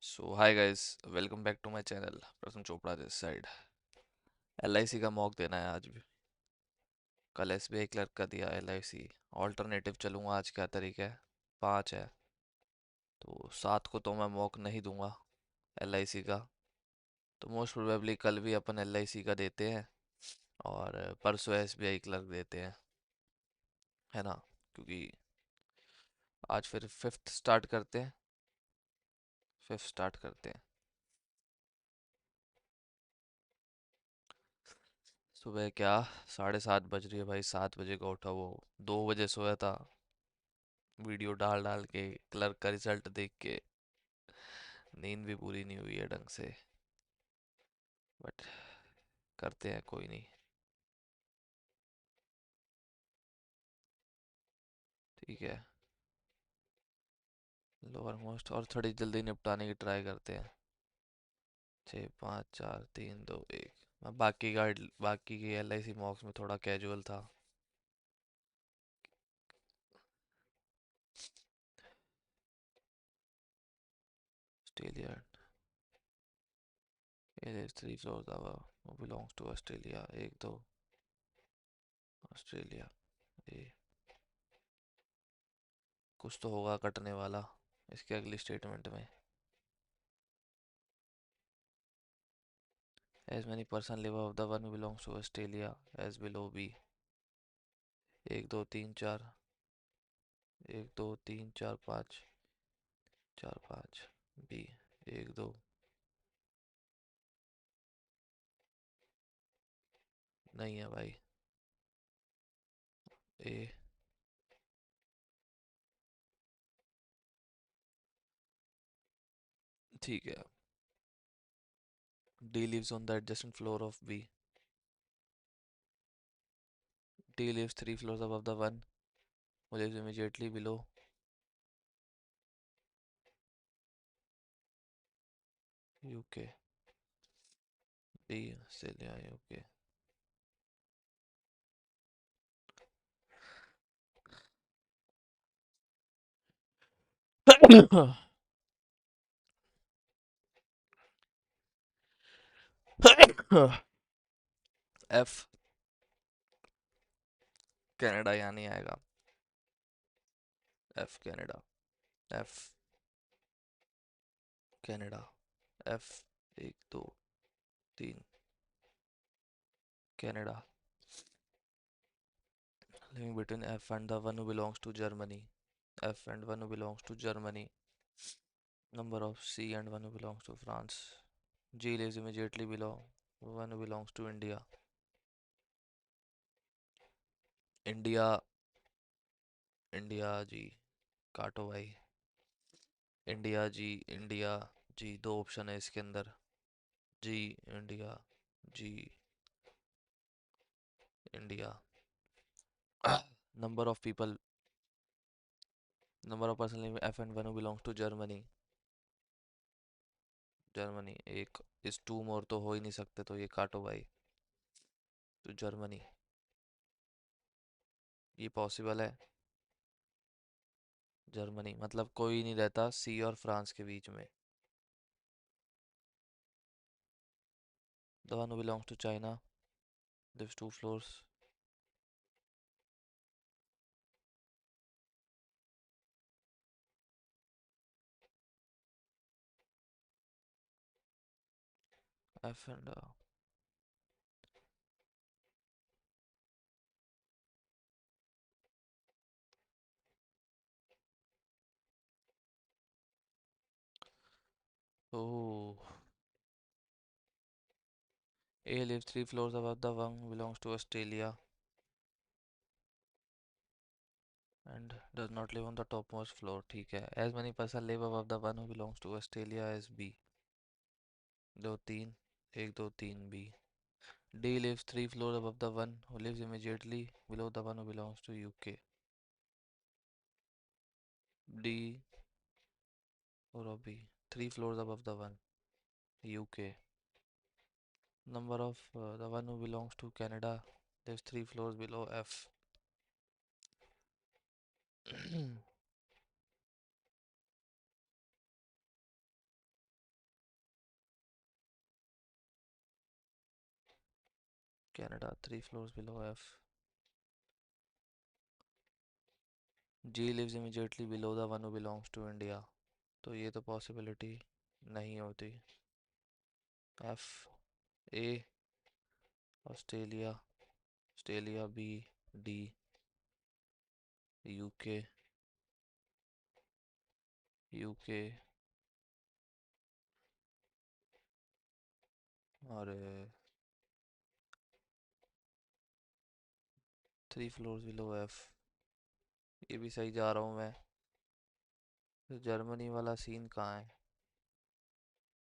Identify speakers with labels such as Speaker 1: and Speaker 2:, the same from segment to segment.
Speaker 1: So hi guys, welcome back to my channel. प्रथम Chopra this side. LIC का mock देना है आज भी. कल SBI क्लर्क का दिया LIC. ऑल्टरनेटिव चलूंगा आज. क्या तरीका है? 5 है. तो 7 को तो मैं मॉक नहीं दूंगा LIC का. तो मोस्ट प्रोबेबली कल भी अपन LIC का देते हैं. और परसों SBI क्लर्क देते हैं. है ना? क्योंकि आज फिर फिफ्थ स्टार्ट करते हैं. फिफ्थ स्टार्ट करते हैं. सुबह क्या? 7:30 बज रही है भाई. 7 बजे का उठा. वो 2 बजे सोया था. वीडियो डाल डाल के क्लर्क का रिजल्ट देख के नींद भी पूरी नहीं हुई है ढंग से. बट करते हैं, कोई नहीं. ठीक है. लोअर मोस्ट और थोड़ी जल्दी निपटाने की ट्राई करते हैं. 6 5 4 3 2 1. मैं बाकी की LIC मॉक्स में थोड़ा कैजुअल था. Australia. it is 3 floors above belongs to Australia. एक दो. ऑस्ट्रेलिया. ये कुछ तो होगा कटने वाला इसके अगली स्टेटमेंट में. as many person live above the one who belongs to Australia as below B. 1 2 3 4. 1 2 3 4 5. 4 5. B. 1 2. नहीं है भाई. ए. ठीक है. D lives on the adjacent floor of B. D lives 3 floors above the one who lives immediately below. UK. D. Australia. UK. F. Canada यहाँ नहीं आएगा. F. Canada. F. Canada. F. 1 2 3. Canada. Living between F and the one who belongs to Germany. F and one who belongs to Germany. Number of C and one who belongs to France. G lives immediately below one who belongs to India. India. India G. काटो भाई. India G. India G. दो option है इसके अंदर. G. India. G. India. Number of people. Number of person living F and one who belongs to Germany. Germany. एक. इस to मोर तो हो ही नहीं सकते, तो ये काटो भाई. तो जर्मनी. ये पॉसिबल है. जर्मनी मतलब कोई नहीं रहता सी और फ्रांस के बीच में. The one who belongs to China. This 2 floors. F and oh. A lives 3 floors above the one who belongs to Australia and does not live on the topmost floor. ठीक है. As many person live above the one who belongs to Australia as B. 2 3. 1 2 3 B. D lives 3 floors above the one who lives immediately below the one who belongs to UK. D or B. 3 floors above the one. UK. Number of the one who belongs to Canada lives 3 floors below F. Canada, 3 floors below F. G lives immediately below the one who belongs to India. तो ये तो possibility नहीं होती. F, A, Australia, Australia B, D, UK, UK. और 3 floors below F. ये भी सही जा रहा हूँ मैं. तो जर्मनी वाला सीन कहाँ है?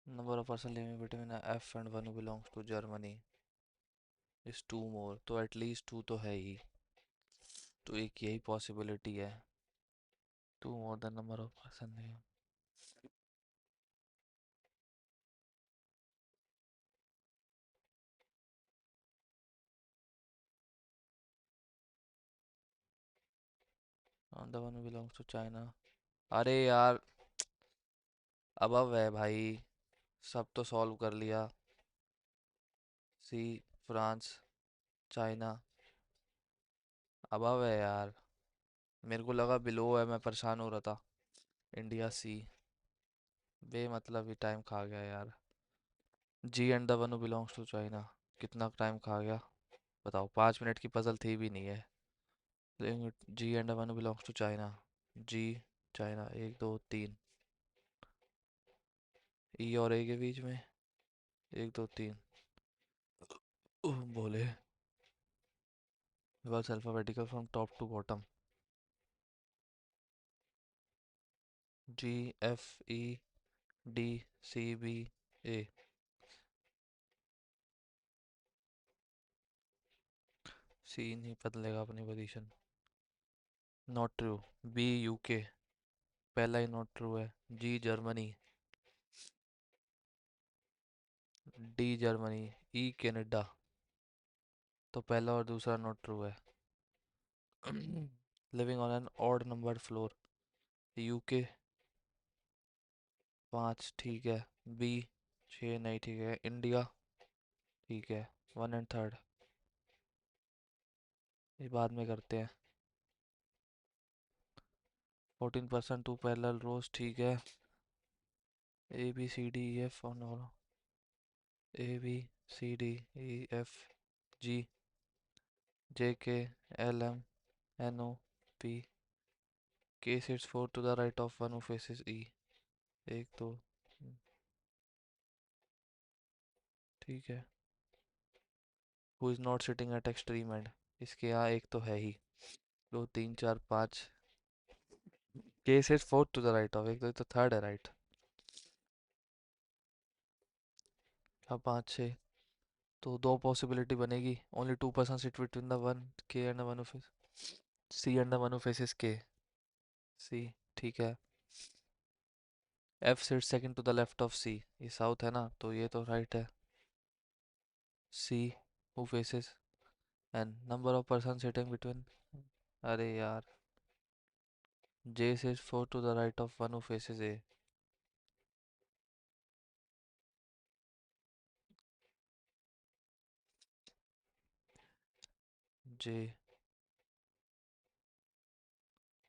Speaker 1: Number of person living between F and one belongs to Germany is 2 more. तो एटलीस्ट 2 तो है ही. तो एक यही पॉसिबिलिटी है. 2 more the number of person. The one belongs to China. अरे यार, अबव है भाई. सब तो सॉल्व कर लिया. सी, फ्रांस, चाइना. अबव है यार. मेरे को लगा बिलो है, मैं परेशान हो रहा था. इंडिया सी. बे मतलब ही टाइम खा गया यार. G and the one who belongs to China. कितना टाइम खा गया बताओ. 5 मिनट की पजल थी भी नहीं है. G and the one who belongs to China. G, China, 1 2 3. E और ए के बीच में 1 2 3. बोले. Reverse alphabetical from top to bottom. G, F, E, D, C, B, A. C नहीं बदलेगा अपनी position. Not true. B, UK. पहला ही नॉट ट्रू है. G, Germany. D, Germany. E, Canada. तो पहला और दूसरा नॉट ट्रू है. Living on N odd number floor. UK 5 ठीक है. बी 6 नहीं ठीक है. इंडिया ठीक है. 1 and 3rd. ये बाद में करते हैं. 14% 2 parallel rows ठीक है. A B C D E F on all. A B C D E F G J K L M N O P. K sits 4 to the right of one who faces E. 1 2. ठीक है. Who is not sitting at extreme and. इसके यहाँ एक तो है ही. 2 3 4 5. के sits 4 to the right of. एक तो थर्ड है राइट. अब 5 6. तो दो पॉसिबिलिटी बनेगी. Only 2 person sit between the one K and the one of C and the one of faces K. C ठीक है. F sit second to the left of C. ये साउथ है ना, तो ये तो राइट है. C who faces and number of person sitting between. अरे यार. J sit 4 to the right of one who faces A. J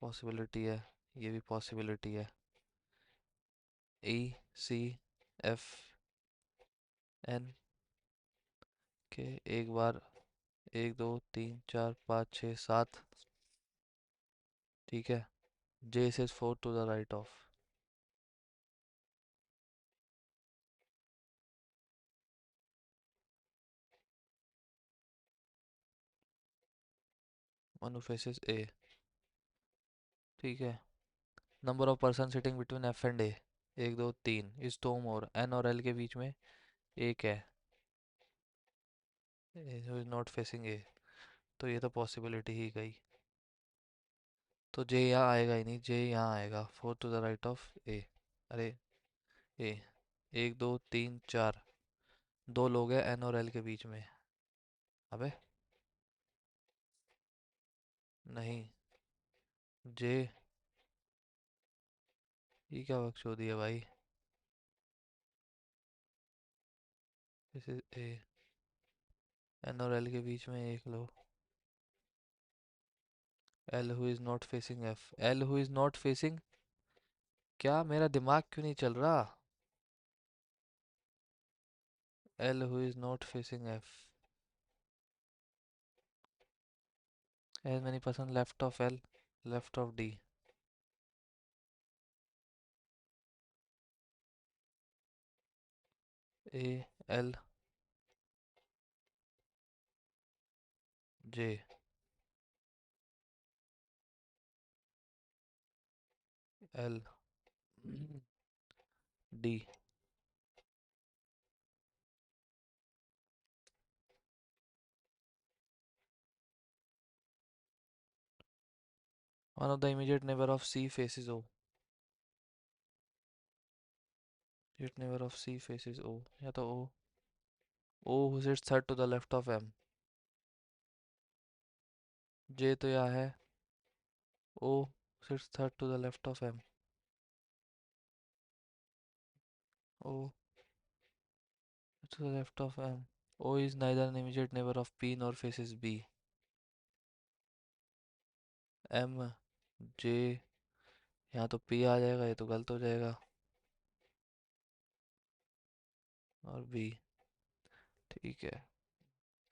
Speaker 1: possibility है. ये भी पॉसिबिलिटी है. ई, सी, एफ, एन के एक बार. 1 2 3 4 5 6 7. ठीक है. जे says 4 to the right of. One who faces A. ठीक है. Number of person sitting between F and A. 1 2 3 is 2 more. N और एल के बीच में एक है. Is not facing A. तो ये तो पॉसिबिलिटी ही गई. तो जे यहाँ आएगा ही नहीं. जे यहाँ आएगा 4 टू द राइट ऑफ ए. अरे ए. 1 2 3 4. दो लोग हैं एन और एल के बीच में. अबे नहीं. जे. ये क्या बकचोदी है भाई. This is A. एन और एल के बीच में एक लो। L who is not facing F, L who is not facing, क्या मेरा दिमाग क्यों नहीं चल रहा? L who is not facing F, as many person left of L, left of D. A, L, J, L, D. One of the immediate neighbor of C faces O. Immediate neighbor of C faces O. या तो O, O who sits third to the left of M. J तो यहाँ है, O sits third to the left of M. O to the left of M. O is neither an immediate neighbor of P nor faces B. M, J, यहाँ तो P आ जाएगा, ये तो गलत हो जाएगा, और B। ठीक है,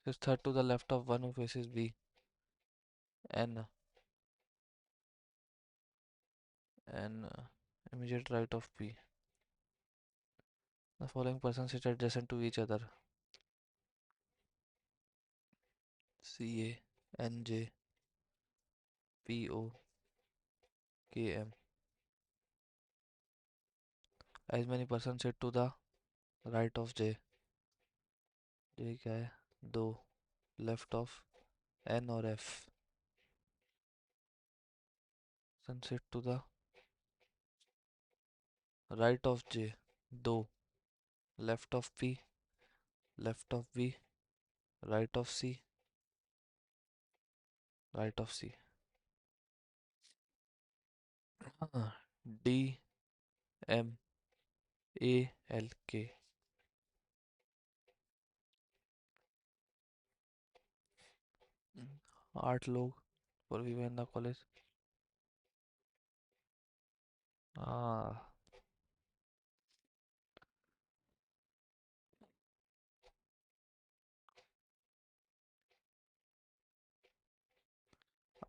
Speaker 1: sits third to the left of one who faces B. N, N, immediate right of P. The following persons sit adjacent to each other. C, A, N, J, P, O, K, M. As many persons sit to the right of J. J क्या है? दो, left of N और F. Person sit to the right of J. दो, left of P, left of B, right of C, right of C. D, M, A, L, K. 8 लोग for Vivekananda college. हाँ,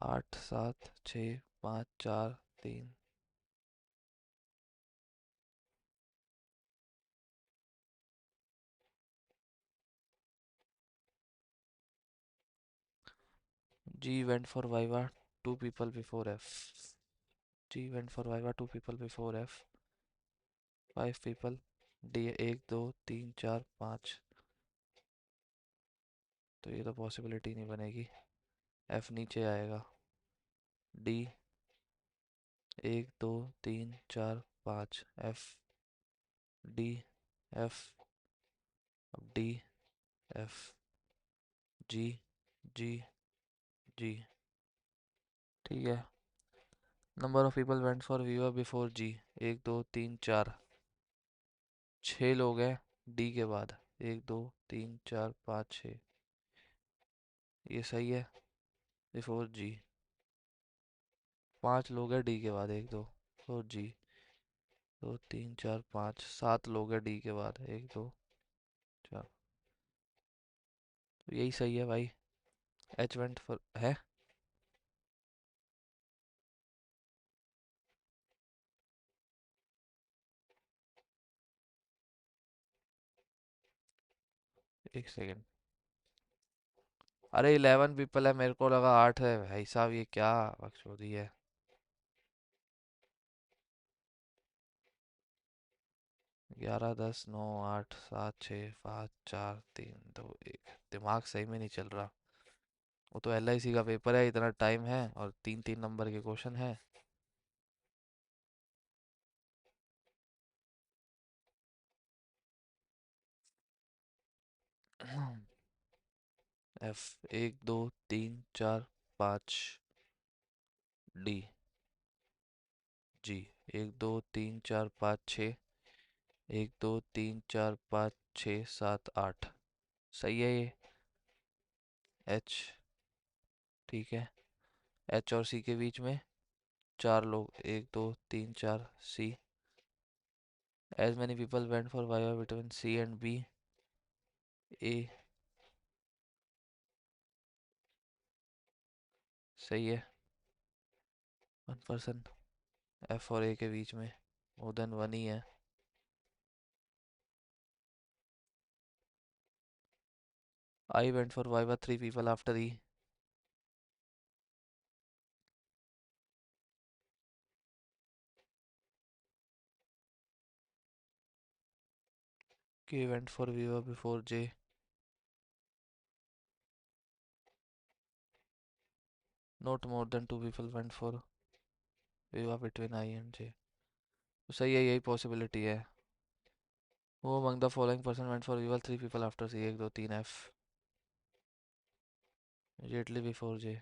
Speaker 1: 8, 7, 6, 5, 4, 3। G went for Viva, 2 people before F. G went for Viva, 2 people before F. 5 people. D 1, 2, 3, 4, 5। तो ये तो possibility नहीं बनेगी, F नीचे आएगा। D 1, 2, 3, 4, 5, F, D, F, अब D, F, G, G, G। ठीक है, number of people went for viva before G, 1, 2, 3, 4। 6 लोग हैं D के बाद, 1, 2, 3, 4, 5, 6। ये सही है, बिफोर जी। 5 लोग हैं D के बाद, 1, 2, बिफोर जी। 2, 3, 4, 5, 7 लोग हैं D के बाद, 1, 2, 4। तो यही सही है भाई, H वेंट फॉर है। एक सेकेंड, अरे 11 पीपल है, मेरे को लगा 8 है भाई साहब, ये क्या बकचोदी है। 11, 10, 9, 8, 7, 6, 5, 4, 3, 2, 1। दिमाग सही में नहीं चल रहा। वो तो LIC का पेपर है, इतना टाइम है और 3 3 नंबर के क्वेश्चन है। F 1, 2, 3, 4, 5, D, G 1, 2, 3, 4, 5, 6, 1, 2, 3, 4, 5, 6, 7, 8। सही है ये। एच, ठीक है। एच और सी के बीच में चार लोग, एक दो तीन चार, C. As many people went for viva between C and B, A. सही है। वन पर्सन एफ और ए के बीच में, मोर देन वन ही है। I went for viva three people after E. K went for viva before J. Not more than two people went for viva between I and J. तो सही है, यही पॉसिबिलिटी है। वो among the following person went for viva three people after C, एक दो तीन F, immediately before J.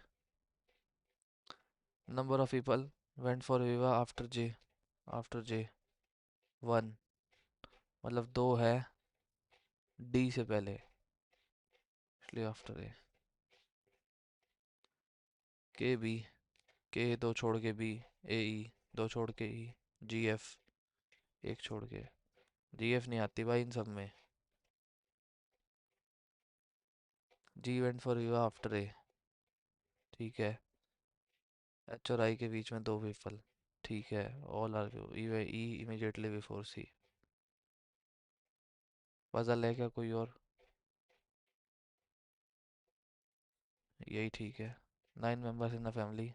Speaker 1: Number of people went for Viva after J, one. मतलब दो है D से पहले, इसलिए आफ्टर ए। के बी, के दो छोड़ के बी, ए ई दो छोड़ के ई, जी एफ एक छोड़ के। जी एफ नहीं आती भाई इन सब में। जी वेंट फॉर विवा आफ्टर ए, ठीक है। एच और आई के बीच में दो पीपल, ठीक है। All are E immediately before C. Puzzle है क्या कोई और? यही ठीक है। Nine members in the family.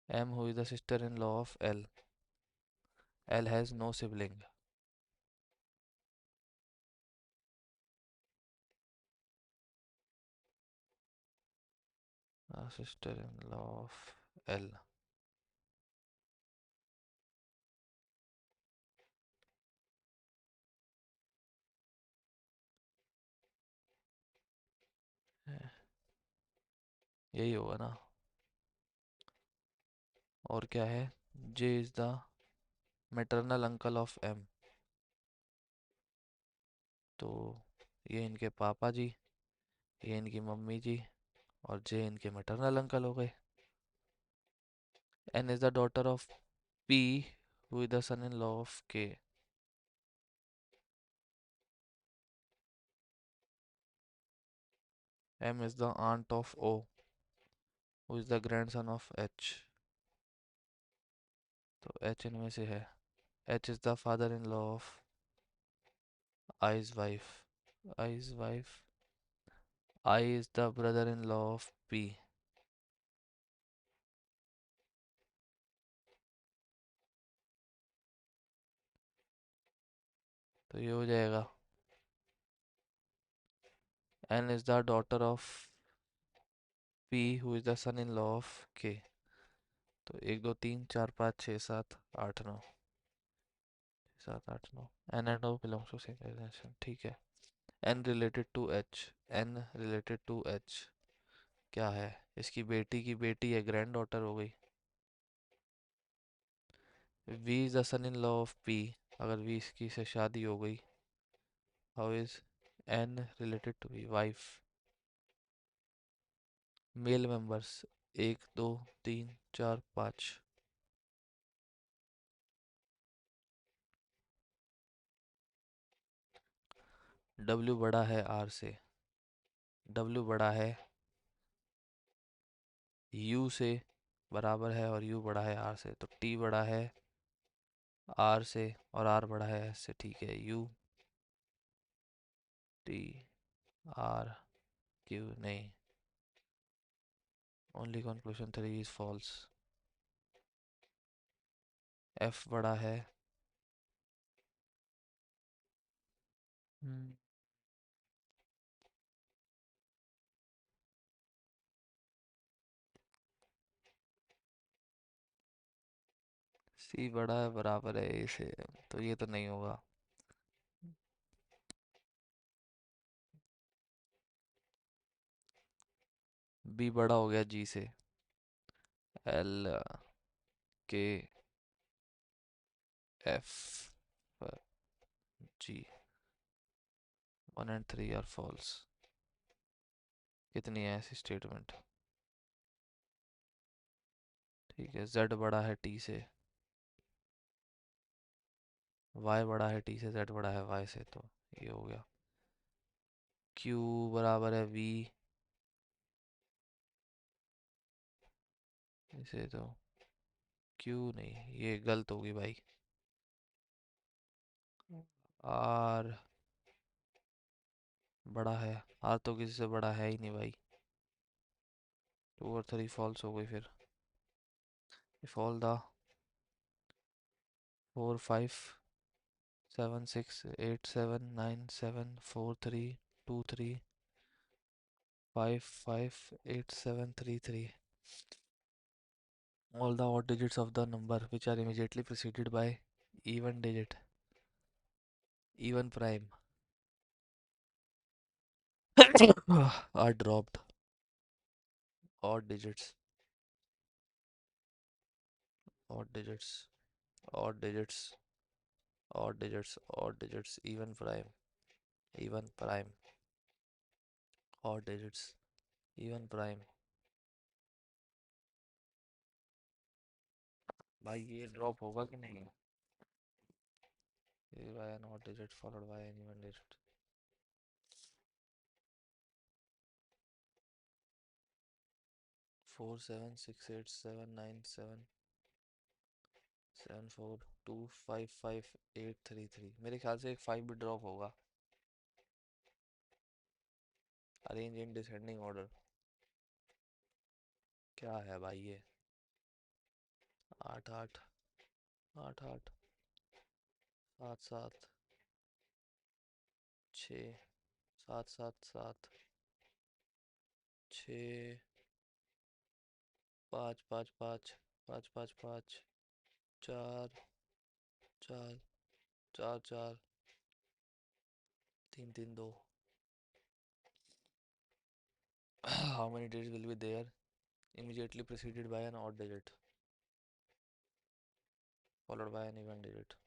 Speaker 1: M who is the sister in law of L, L has no sibling. Sister in law of L. यही होगा ना। और क्या है? J is the maternal uncle of M. तो ये इनके पापा जी, ये इनकी मम्मी जी, और जे इनके मैटरनल अंकल हो गए। N is the daughter of P who is the son in law of K. M is the aunt of O who is the grandson of H. तो एच इनमें से है। H is the father in law of I's wife, I's wife. I is the brother in law of P. तो ये हो जाएगा। N is the daughter of P who is the son in law of के। तो एक दो तीन चार पाँच छः सात आठ नौ, सात आठ नौ। N and O belongs to same generation, ठीक है। N related to H, N related to H क्या है? इसकी बेटी की बेटी है, ग्रैंड डॉटर हो गई। V is the son in law of P, अगर वी इसकी से शादी हो गई। How is N related to V, wife. Male members एक दो तीन चार पाँच। डब्ल्यू बड़ा है आर से, डब्ल्यू बड़ा है यू से, बराबर है, और यू बड़ा है आर से, तो टी बड़ा है आर से और आर बड़ा है एस से, ठीक है। यू टी आर क्यू नहीं, only conclusion three is false. F बड़ा है, सी बड़ा है, बराबर है ए से, तो ये तो नहीं होगा। बी बड़ा हो गया जी से, एल के F G, one and three are false. कितनी है ऐसी स्टेटमेंट? ठीक है, z बड़ा है t से, y बड़ा है t से, z बड़ा है y से, तो ये हो गया। q बराबर है v, इसे तो q नहीं, ये गलत होगी भाई। r बड़ा है, r तो किसी से बड़ा है ही नहीं भाई। 2 और 3 फॉल्स हो गई फिर। if all the 4 5 7 6 8 7 9 7 4 3 2 3 5 5 8 7 3 3, all the odd digits of the number which are immediately preceded by even digit, even prime are dropped. Odd digits, odd digits, odd digits, odd digits, odd digits, even prime, odd digits, even prime। भाई ये drop होगा कि नहीं? by an odd digit followed by an even digit। 4 7 6 8 7 9 7 7 4 2 5 5 8 3 3, मेरे ख्याल से एक 5 भी ड्रॉप होगा। Arrange in descending order. क्या है भाई ये? 8 8 8 8 7 7 6 7 7 7 6 5 5 5 5 5 5 4 4 4 4 3 3 2। How many digits will be there immediately preceded by an odd digit followed by an even digit?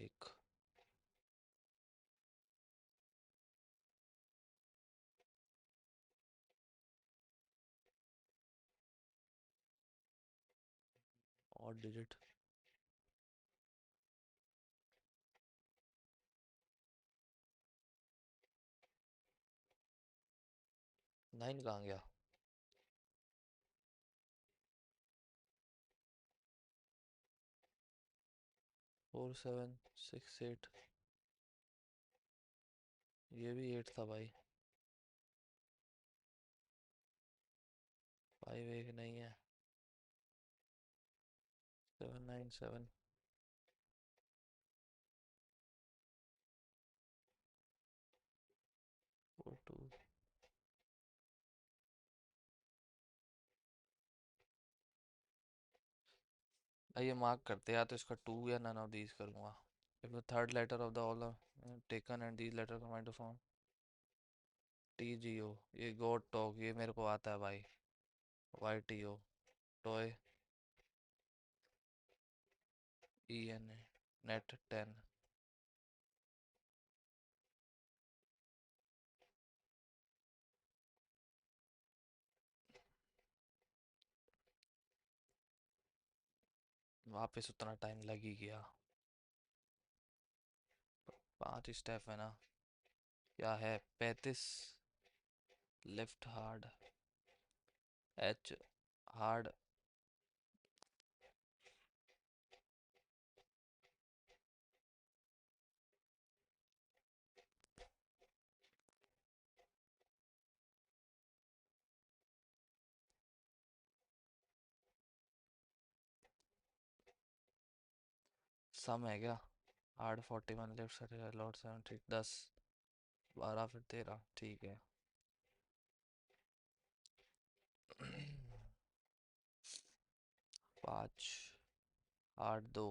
Speaker 1: एक। odd digit, 9 कहाँ गया? 4 7 6 8, ये भी 8 था भाई। 5 एक नहीं है। 7 9 7 4 2। ये मार्क करते या तो इसका 2 या none of these करूँगा। if the third letter of the all taken and these letter combined to form TGO, ये गोट टॉक, ये मेरे को आता है भाई। YTO, toy, ENA, net 10। वापस उतना टाइम लग ही गया। 5 स्टेप है ना? क्या है? 35। Left hard, H hard. सम है क्या? हार्ड 41, लेफ्ट साइड लॉर्ड 70, 10 12 फिर 13, ठीक है। 5 8 2,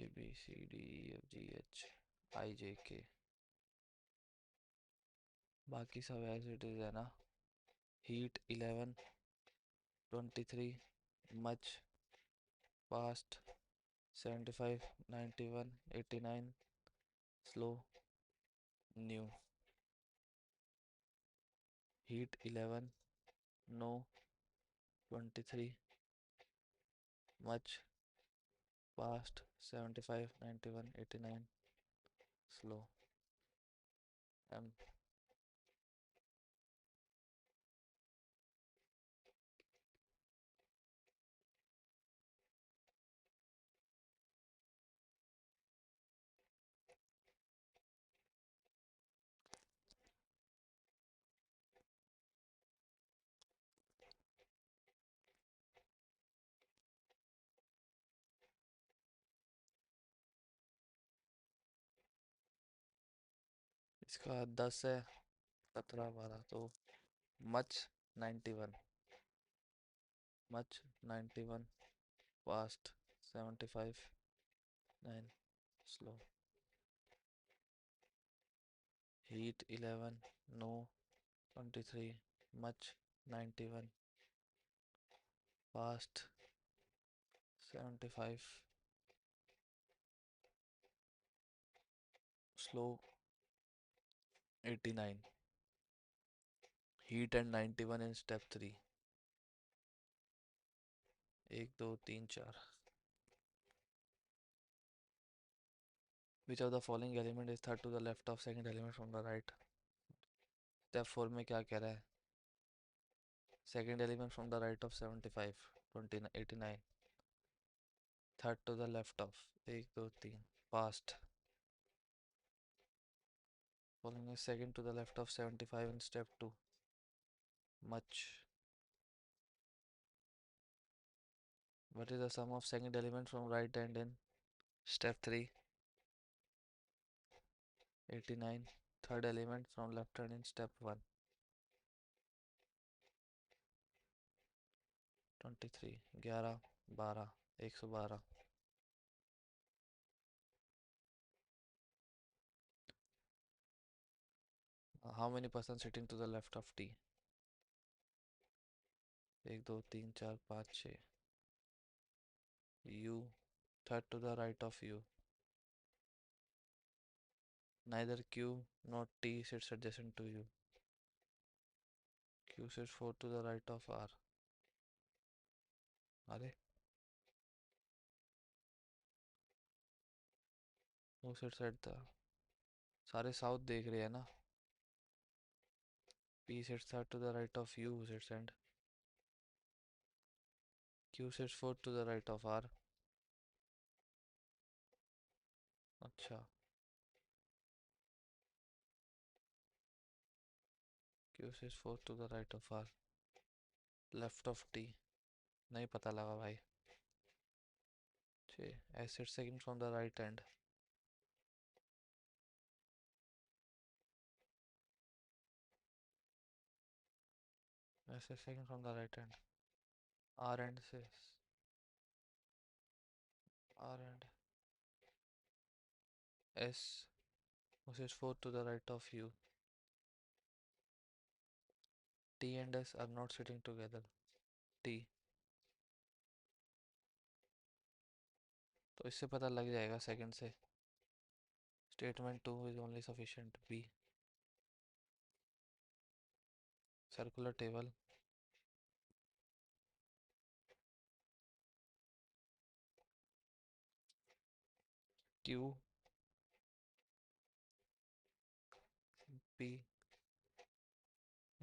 Speaker 1: ABCDEFGHIJK, बाकी सब एज इट इज है ना? Heat 11 23, much, fast, 75, 91, 89, slow, new. Heat 11, no, 23, much, fast, 75, 91, 89, slow. M. इसका 10 है, 17, 12 तो much 91, much 91, fast 75, 9, slow. Heat 11, no, 23, much 91, fast 75, slow 89. Heat and 91 in step 3. 1 2 3 4. Which of the following element is third to the left of second element from the right? Step 4 में क्या कह रहा है? Second element from the right of 75, 20, 89. Third to the left of 1 2 3. Fast. Following is second to the left of 75 in step 2. Much. What is the sum of second element from right hand in step 3? 89. Third element from left hand in step 1. 23. 11, 12, 112. How many persons sitting to the left of T? 1 2 3 4 5 6. U. Third to the right of U. Neither Q nor T sits adjacent to U. Q sits 4 to the right of R. अरे who sits at the सारे south देख रहे हैं ना. P sits third to the right of U. Who sits and Q sits fourth to the right of R. अच्छा. Q sits fourth to the right of R. Left of T. नहीं पता लगा भाई. S sits second from the right hand. S sits second from the right hand. R and says R and S, which is fourth to the right of U. T and S are not sitting together. T. तो इससे पता लग जाएगा second से. Statement 2 is only sufficient. B. Circular table. Q. P.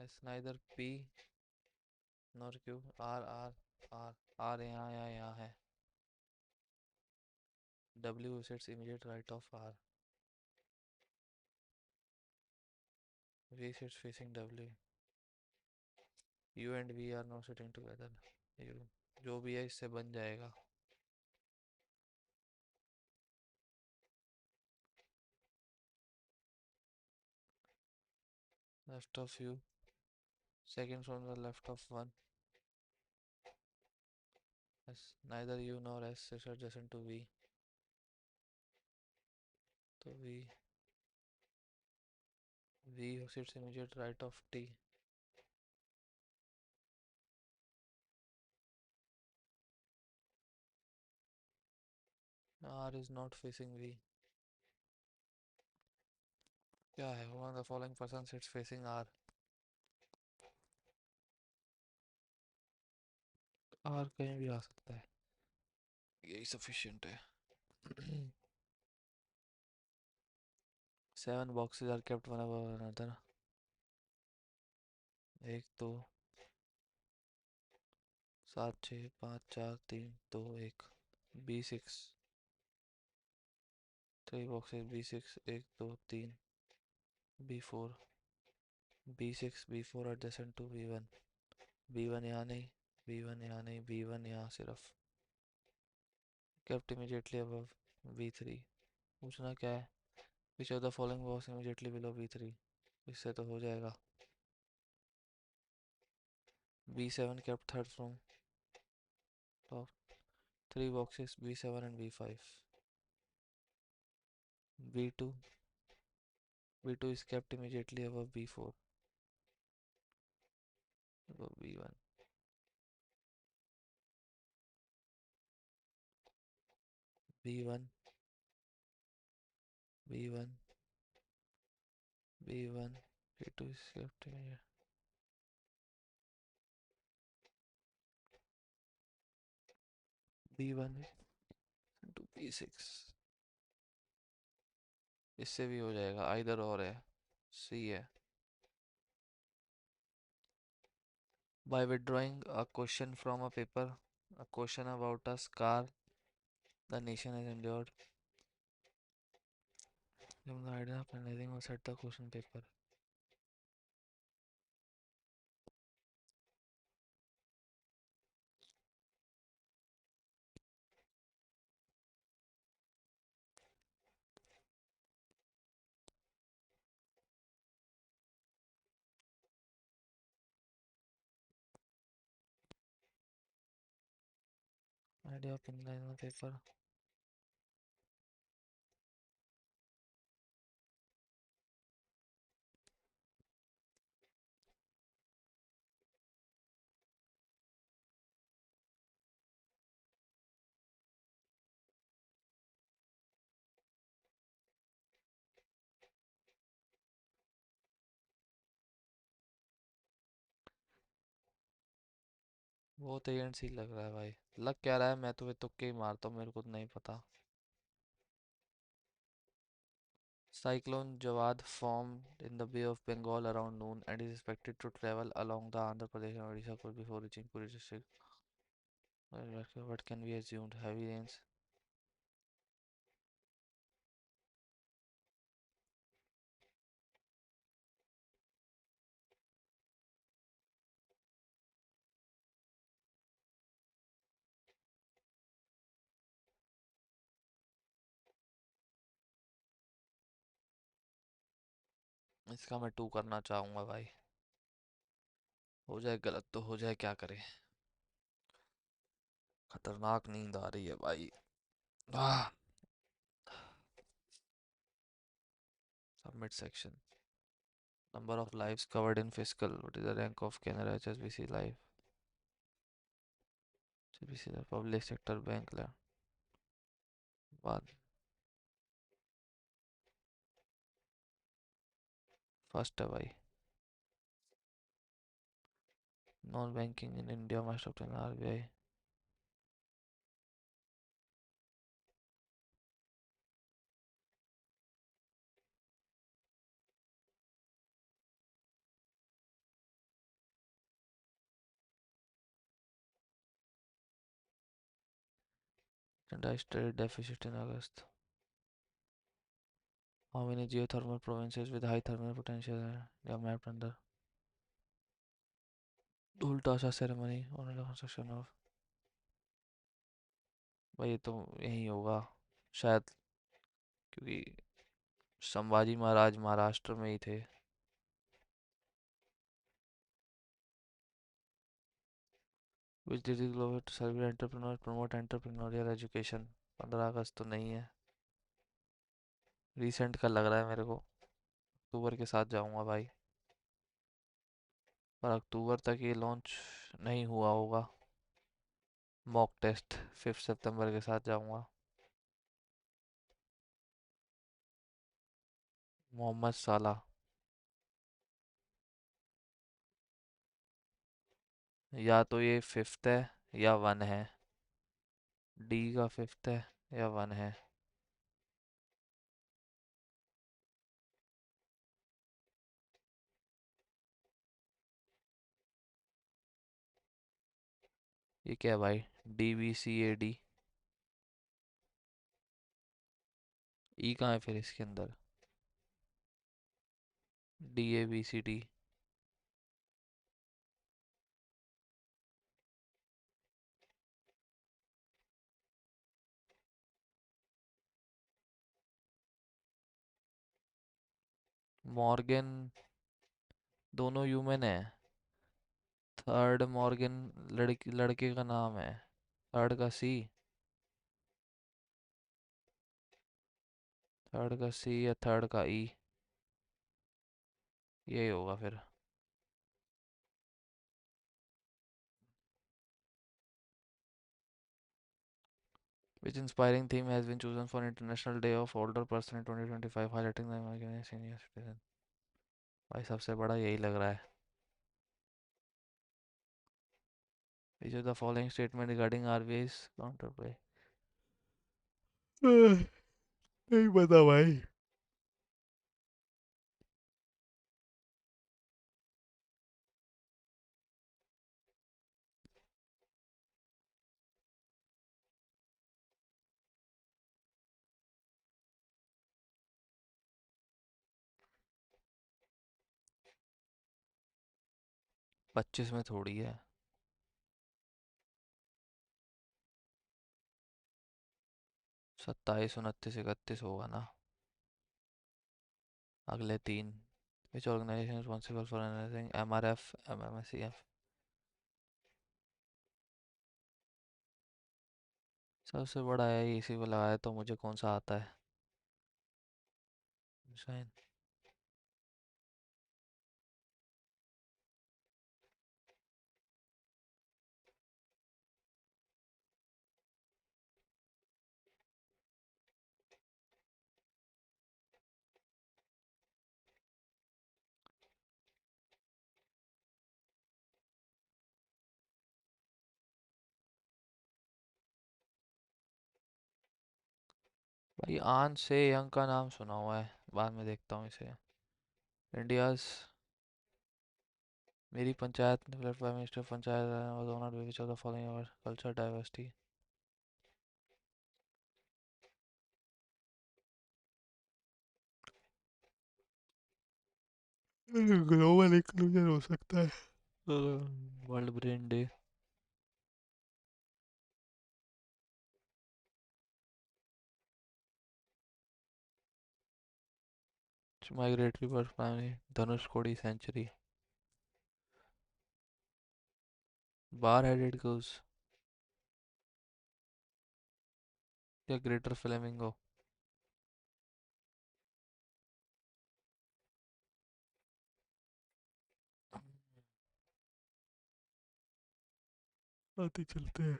Speaker 1: S. Neither P nor Q. R. R. R. R यहाँ है. W sits immediate right of R. V sits facing W. U and V are not sitting together. U. जो भी है इससे बन जाएगा. Left of U. Second from the left of 1. S. Neither U nor S sits adjacent to V. तो V sits immediate right of T. R is not facing V. क्या है? One of the following person sits facing R. R कहीं भी आ सकता है, यही sufficient है. 7 boxes are kept one above another. एक दो, 7 6 5 4 3 2 1. B6. 3 boxes B6 1 2 3. B4. B6 B4 adjacent to B1. B1 यहाँ नहीं, B1 यहाँ नहीं, B1 यहाँ सिर्फ. Kept immediately above B3. पूछना क्या है? Which of the following was immediately below B3? इससे तो हो जाएगा. B7 kept third from top. 3 boxes B7 and B5. B2. B2 is kept immediately above B4. Above B1. B1. B1. B1. B2 is kept immediately. B1 into B6. इससे भी हो जाएगा, either और है. सी है. By withdrawing a question from a paper, a question about a scar the nation has endured. Give the idea of analyzing or set the question paper. Idea of analyzing the paper. बहुत agency लग रहा है भाई. लग क्या रहा है? मैं तो तुक्के ही मारता हूँ, मेरे को तो नहीं पता. Cyclone Jawad formed in the Bay of Bengal around noon and is expected to travel along the Andhra Pradesh and Odisha coast before reaching Puri district. What can be assumed? Heavy rains. इसका मैं 2 करना चाहूंगा भाई. हो जाए गलत तो हो जाए, क्या करे. खतरनाक नींद आ रही है भाई. आह. Submit section. Number of lives covered in fiscal. What is the rank of Canara HSBC Life? HSBC the public sector bank la. बाद फर्स्ट है भाई. Non banking in India must obtain RBI. Merchandise trade deficit in August. How many geothermal provinces with high thermal potential are mapped under Dhul Tasha ceremony on the construction of. भाई ये तो यही होगा शायद, क्योंकि संभाजी महाराज महाराष्ट्र में ही थे. Which did the global to serve entrepreneurs promote entrepreneurial education? 15 अगस्त तो नहीं है. रिसेंट का लग रहा है मेरे को. अक्टूबर के साथ जाऊंगा भाई. पर अक्टूबर तक ये लॉन्च नहीं हुआ होगा. मॉक टेस्ट 5 सितंबर के साथ जाऊंगा. मोहम्मद साला। या तो ये फिफ्थ है या वन है। डी का फिफ्थ है या वन है। ये क्या है भाई? DBCAD। ई कहाँ है फिर इसके अंदर? DABCD। मॉर्गन। दोनों ह्यूमन है। थर्ड मॉर्गन लड़की लड़के का नाम है। थर्ड का सी। थर्ड का सी या थर्ड का ई। यही होगा फिर। Which inspiring theme has been chosen for International Day of Older Person in 2025, highlighting the American senior citizen? भाई सबसे बड़ा यही लग रहा है। Which of the following statement regarding RBI's counterplay? नहीं पता भाई। 25 में थोड़ी है। 27, 29, 31 होगा ना। अगले तीन। Which organization is responsible for analyzing MRF, MMSEF? सबसे बड़ा है, इसी को लगाया तो मुझे कौन सा आता है? शायद। भाई आन से यंग का नाम सुना हुआ है, बाद में देखता हूँ इसे। इंडियाज। मेरी panchayat prime minister panchayat was honoured with which of the following award culture diversity? Global inclusion हो सकता है। World brain day. Migratory bird family Dhanushkodi sanctuary. Bar headed goose या ग्रेटर फ्लेमिंगो? आते चलते हैं।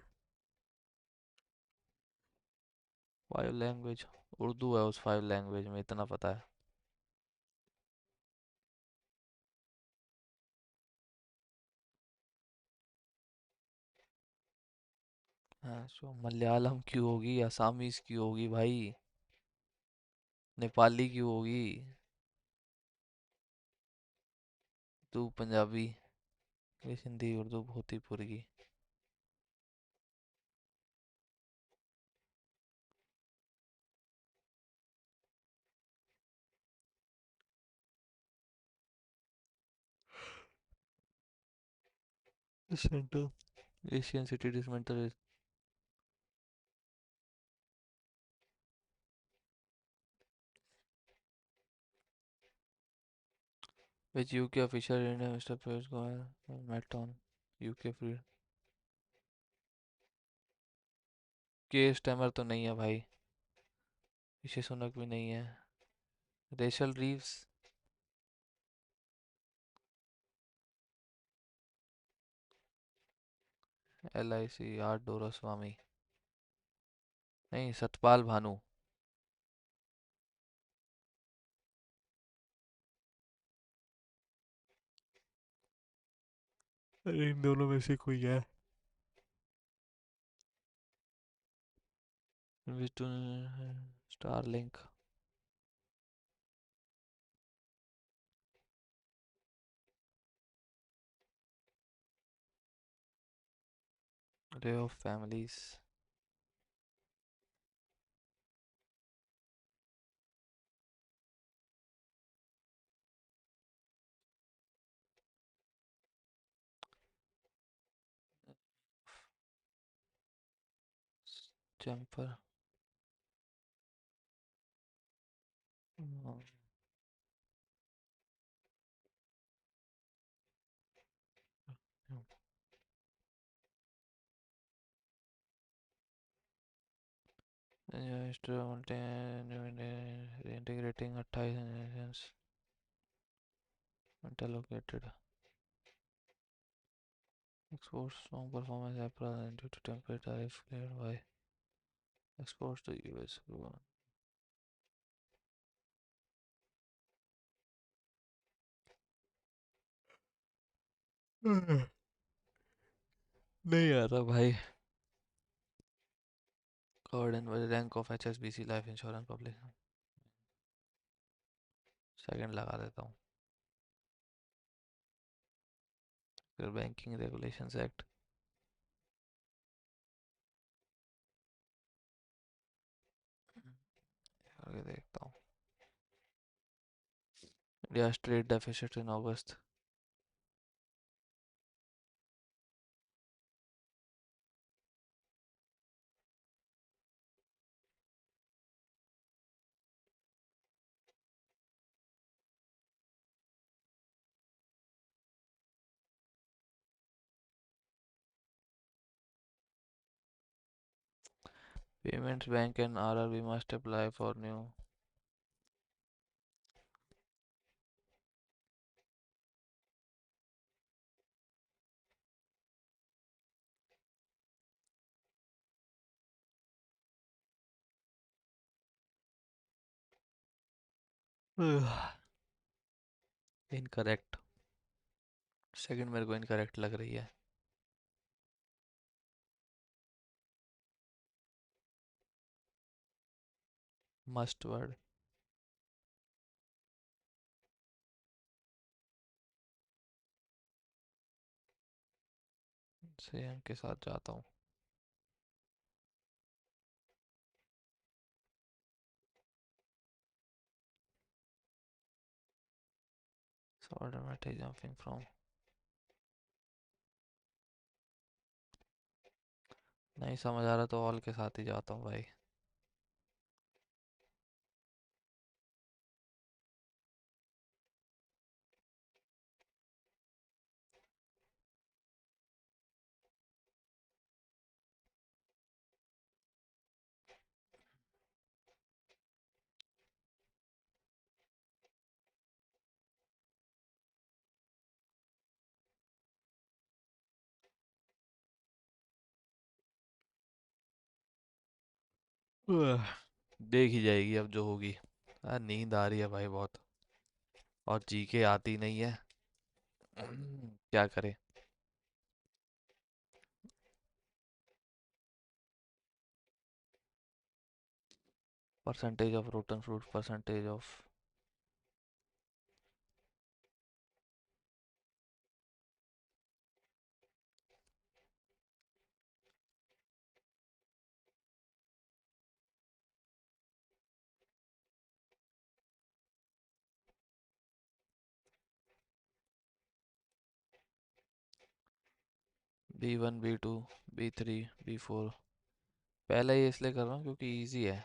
Speaker 1: Five language. उर्दू है उस फाइव लैंग्वेज में, इतना पता है। हाँ सो मलयालम क्यों होगी, असमीज क्यों होगी भाई? नेपाली क्यों होगी? तू पंजाबी। इंग्लिश हिंदी उर्दू भोजपुरी की। Centre Asian city dismantle. Which UK official India Mr. Piyush Goyal met on UK free? के स्टैमर तो नहीं है भाई। ऋषि सुनक भी नहीं है। Rachel Reeves. LIC R Doraiswamy. नहीं, सतपाल भानु। अरे इन दोनों में से कोई है? Starlink. Ray of families. Jumper. Integrating 28 interlocated. Exports strong performance April due to temporary tariff cleared by exports to US. नहीं आ रहा भाई। Covered in by the rank of HSBC Life Insurance Public। Second लगा देता हूँ। फिर banking regulations act. आगे देखता हूँ। India trade deficit in August. Payments bank and RRB must apply for new. Incorrect. Second मेरे को इनकरेक्ट लग रही है। Must word. सेम के साथ जाता हूँ। So automatic jumping from। नहीं समझ आ रहा तो ऑल के साथ ही जाता हूँ भाई। देख ही जाएगी अब जो होगी। नींद आ रही है भाई बहुत। और जीके आती नहीं है। क्या करे। Percentage of rotten fruit percentage of. B1 B2 B3 B4। पहले ये इसलिए कर रहा हूँ क्योंकि इजी है।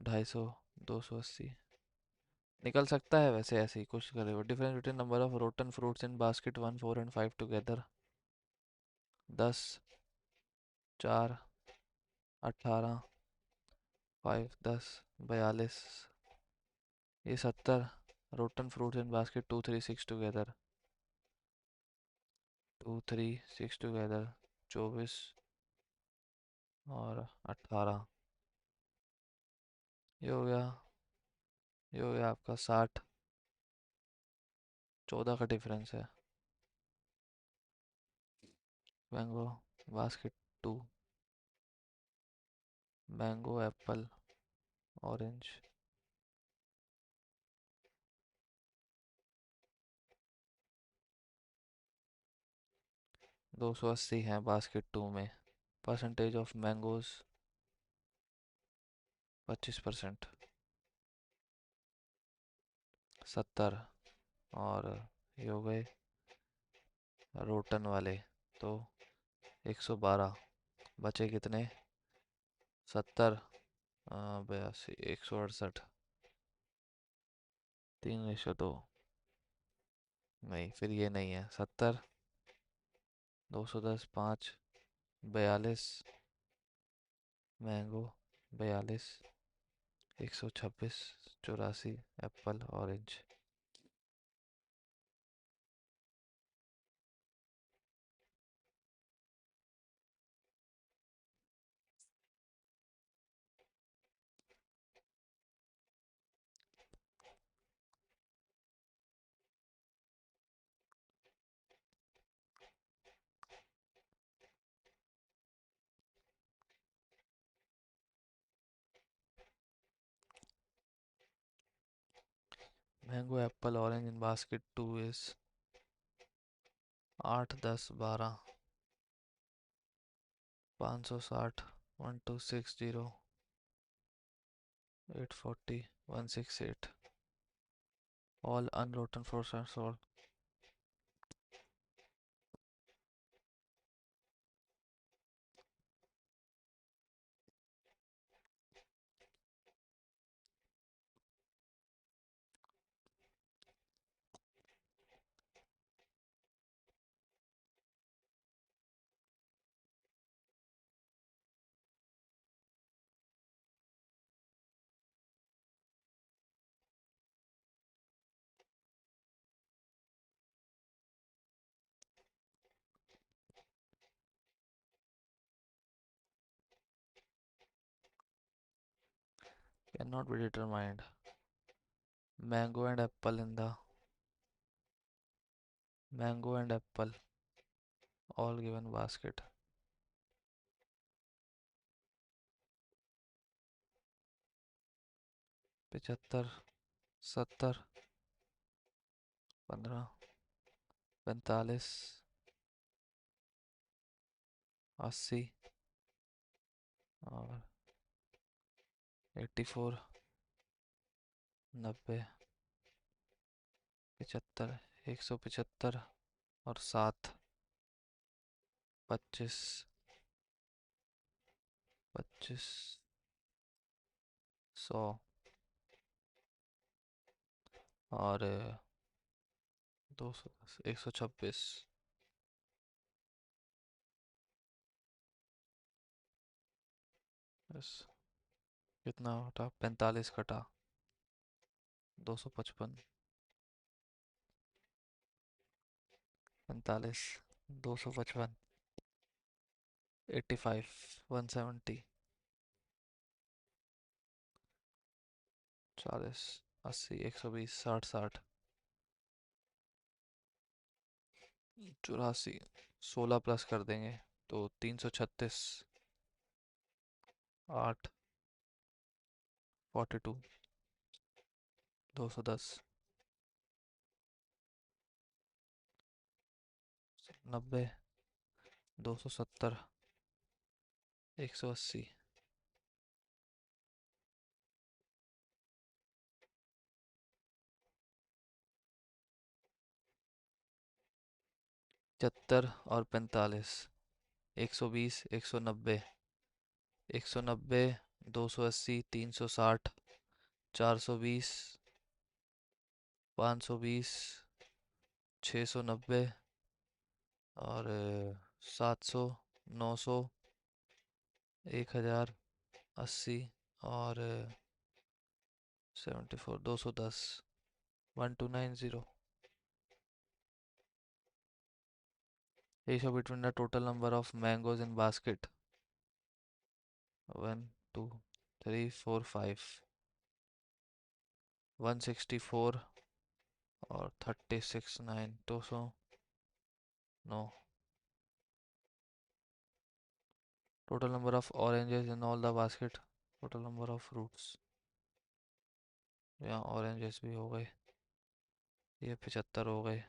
Speaker 1: 250 280। निकल सकता है वैसे ऐसे ही कुछ करे। Difference between number of rotten fruits in basket 1 4 and 5 together. 10 4 18 5 10 42। ये 70। रोटन फ्रूट्स इन बास्केट 2 3 6 टुगेदर। 2 3 6 टुगेदर। 24 और 18। ये हो गया। ये हो गया आपका 60। 14 का डिफरेंस है। Mango basket two, mango apple orange. 280 हैं बास्केट टू में। Percentage of mangoes 25%। 70। और ये हो गए रोटन वाले, तो 112। बचे कितने? 70, 82, 168। 3:2। नहीं, फिर ये नहीं है। 70, 210, 5, 42 mango, 42, 126, 84 Apple orange. Mango apple orange in basket two is 8, 10, 12, 560, 1260, 840, 168। All unrotten fruits are sold. Cannot be determined. Mango and apple in the mango and apple all given basket. 75, 70, 15, 45, 80 और 84, 90, 75, 175 और 7, 25, 25, 100 और 210, 126। बस। कितना कटा? 45 कटा 255। 45, 255, 85, 170, 40, 80, 120, 60, 60, 84। 16 प्लस कर देंगे तो 336, 8, 42, 210, 90, 270, 180। 75 और 45, 120, 190, 190, 280, 360, 420, 520, 690 और 700, 900, 1000, 80 और 74, 210, 1290। Ratio between the total number of mangoes in basket. 1, 2, 3, 4, 5, 164 और 36, 9, 209। Total number of oranges in all the basket, total number of fruits. यहाँ ऑरेंजेस भी हो गए, ये 75 हो गए,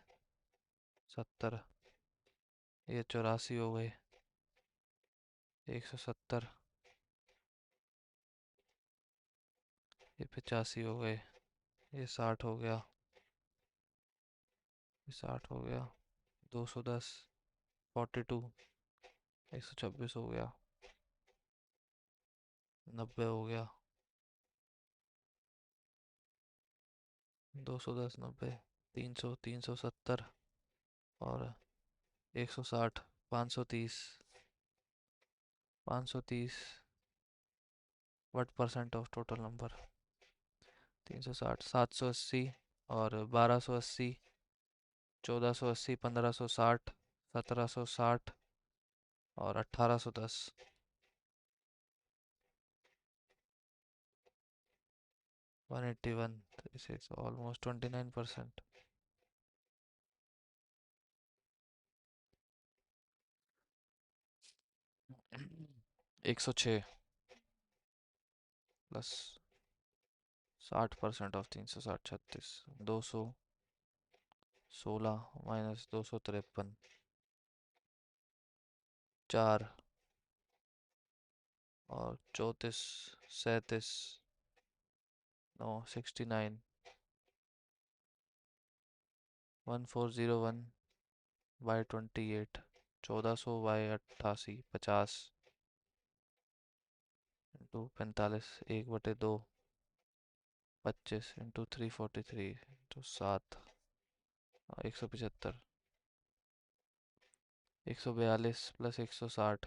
Speaker 1: 70, ये 84 हो गए, 170, ये 85 हो गए, ये 60 हो गया, ये 60 हो गया, 210, 42, 126 हो गया, 90 हो गया, 210, 90, 300, 370 और 160, 530, 530, what percent of total number? 360, 780 और 1280, 1480, 1560, 1760 और 1810। 181, this is almost 29%। 106 plus 60% of 360, 36, 216 minus 253, 4 और 34, 37, no 69, 1401 by 28, 1400 by 88, 50 into 45, 1/2, 25 into 343 into 7, 175, 142 plus 160,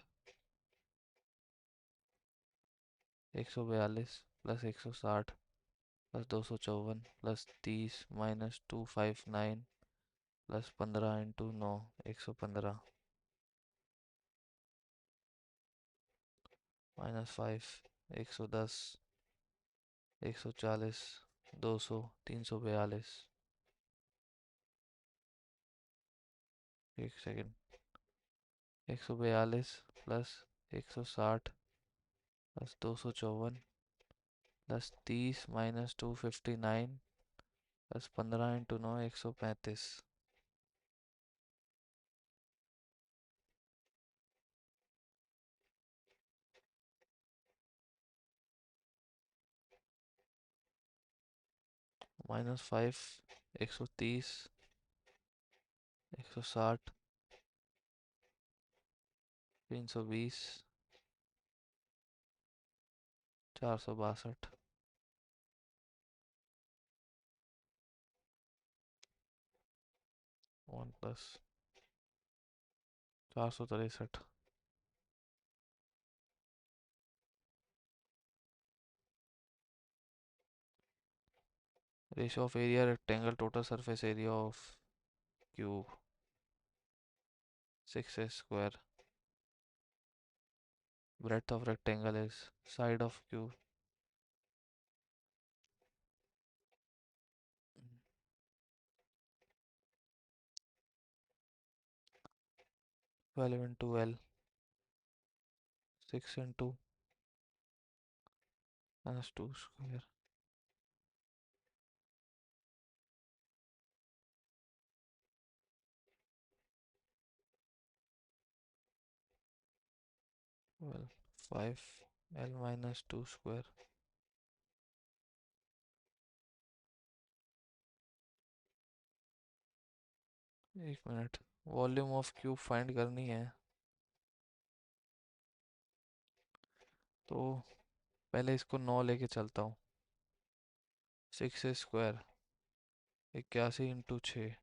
Speaker 1: 142 plus 160 plus 254 plus 30 minus 259 plus 15 into 9, 115 minus 5, 110, 140, 200, 342, एक second, 142 plus 160 plus 254 plus 30 minus 259 plus 15 into 9, 135, -5, 130, 160, 320, 462, 1 plus 463। Ratio of area rectangle total surface area of cube 6 square, breadth of rectangle is side of cube, 12 into L, 6 into minus 2 square, 12, 5 L minus 2 square। एक minute, volume of cube find करनी है तो पहले इसको 9 लेके चलता हूँ। 6 square 81 into 6,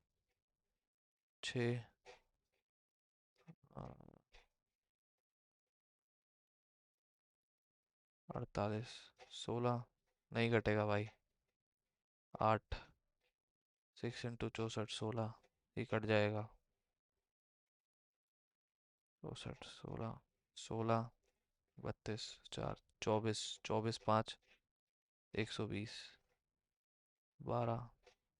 Speaker 1: 6 48, 16 नहीं घटेगा भाई, 8, 6 इंटू 64, 16 ये कट जाएगा, 64, 16, 16, 32, 4, 24, 24, 5, 120, 12,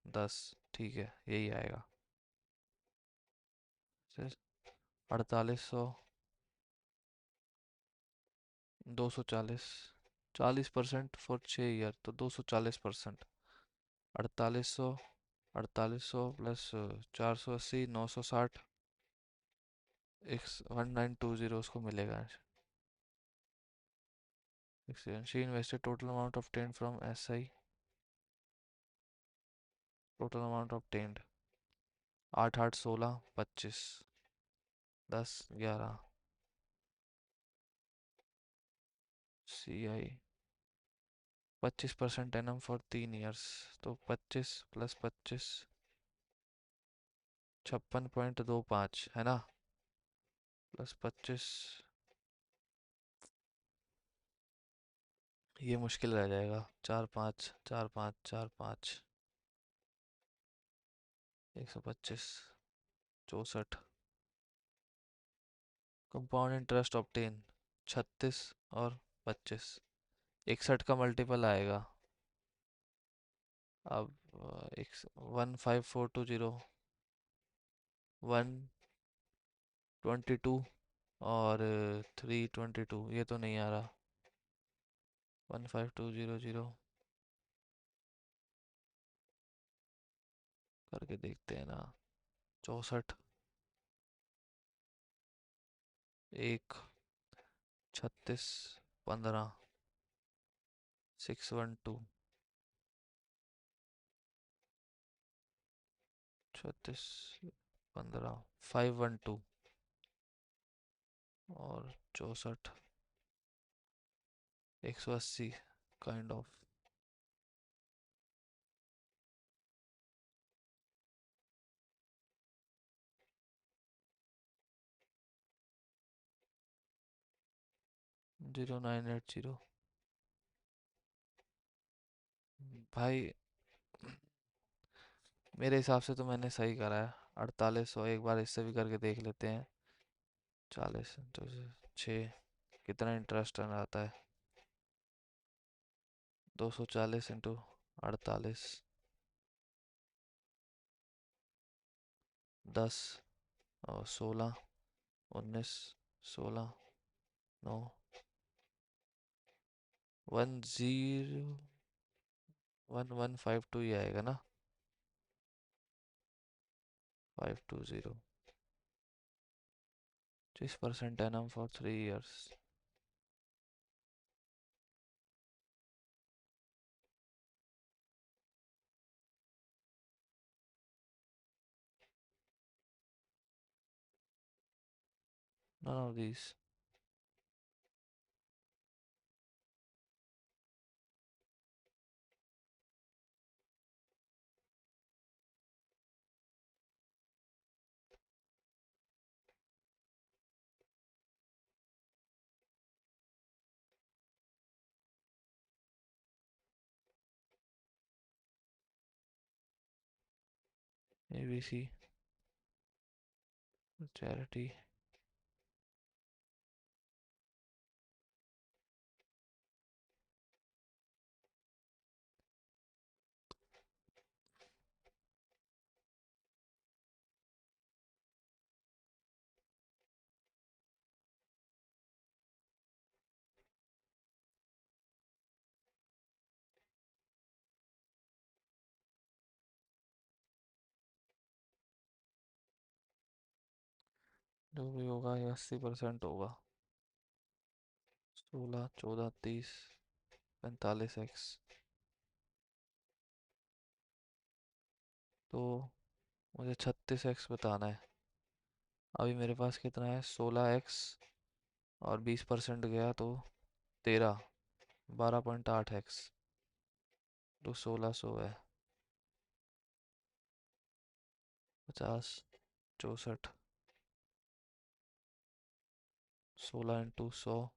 Speaker 1: 10, ठीक है यही आएगा। फिर 4800 240, 40% फॉर 6 ईयर तो 240%। 4800, 4800 प्लस 480, 960, 1920 उसको मिलेगा। She invested total amount obtained from SI, total amount obtained 8 8 16 25, 10 11, CI 25% annum for 3 years, तो 25 + 25 56.25 है ना, +25, ये मुश्किल रह जाएगा। 4 5 4 5 4 5, 125, 64, कंपाउंड इंटरेस्ट ऑब्टेन 36 और 25, 61 का मल्टीपल आएगा। अब 15420, 122 और 322, ये तो नहीं आ रहा। 15200 करके देखते हैं ना। 64, 1, 36, 15, 612, 36, 15, 512 और 64, 180 काइंड ऑफ। 0980 भाई। मेरे हिसाब से तो मैंने सही करा है। 4800, एक बार इससे भी करके देख लेते हैं। 40 तो 6, कितना इंटरेस्ट रन आता है। 240 × 48, दस और 16, 19, 16, 9, 101152 ही आएगा ना। 520, 6% annum for 3 years. None of these. ABC, charity, जो भी होगा ये 80% होगा। 16, 14, 30, 45x, तो मुझे 36x बताना है। अभी मेरे पास कितना है, 16x, और 20% गया तो 13, 12.8x, तो 1600 है। 50, 64, 16 × 100,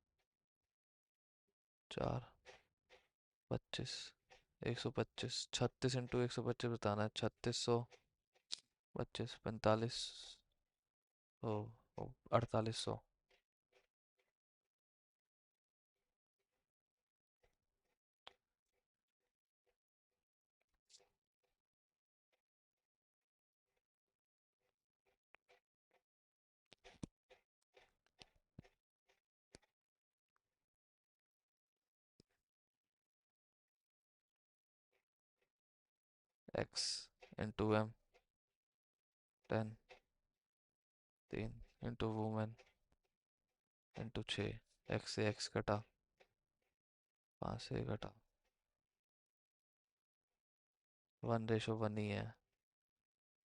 Speaker 1: 4, 25, 125, 36 × 125 बताना है। 3600, 25, 45, O, 4800। X into M 10, 3 into women into 6, X से एक्स कटा, 5 से घटा, 1:1 ही है,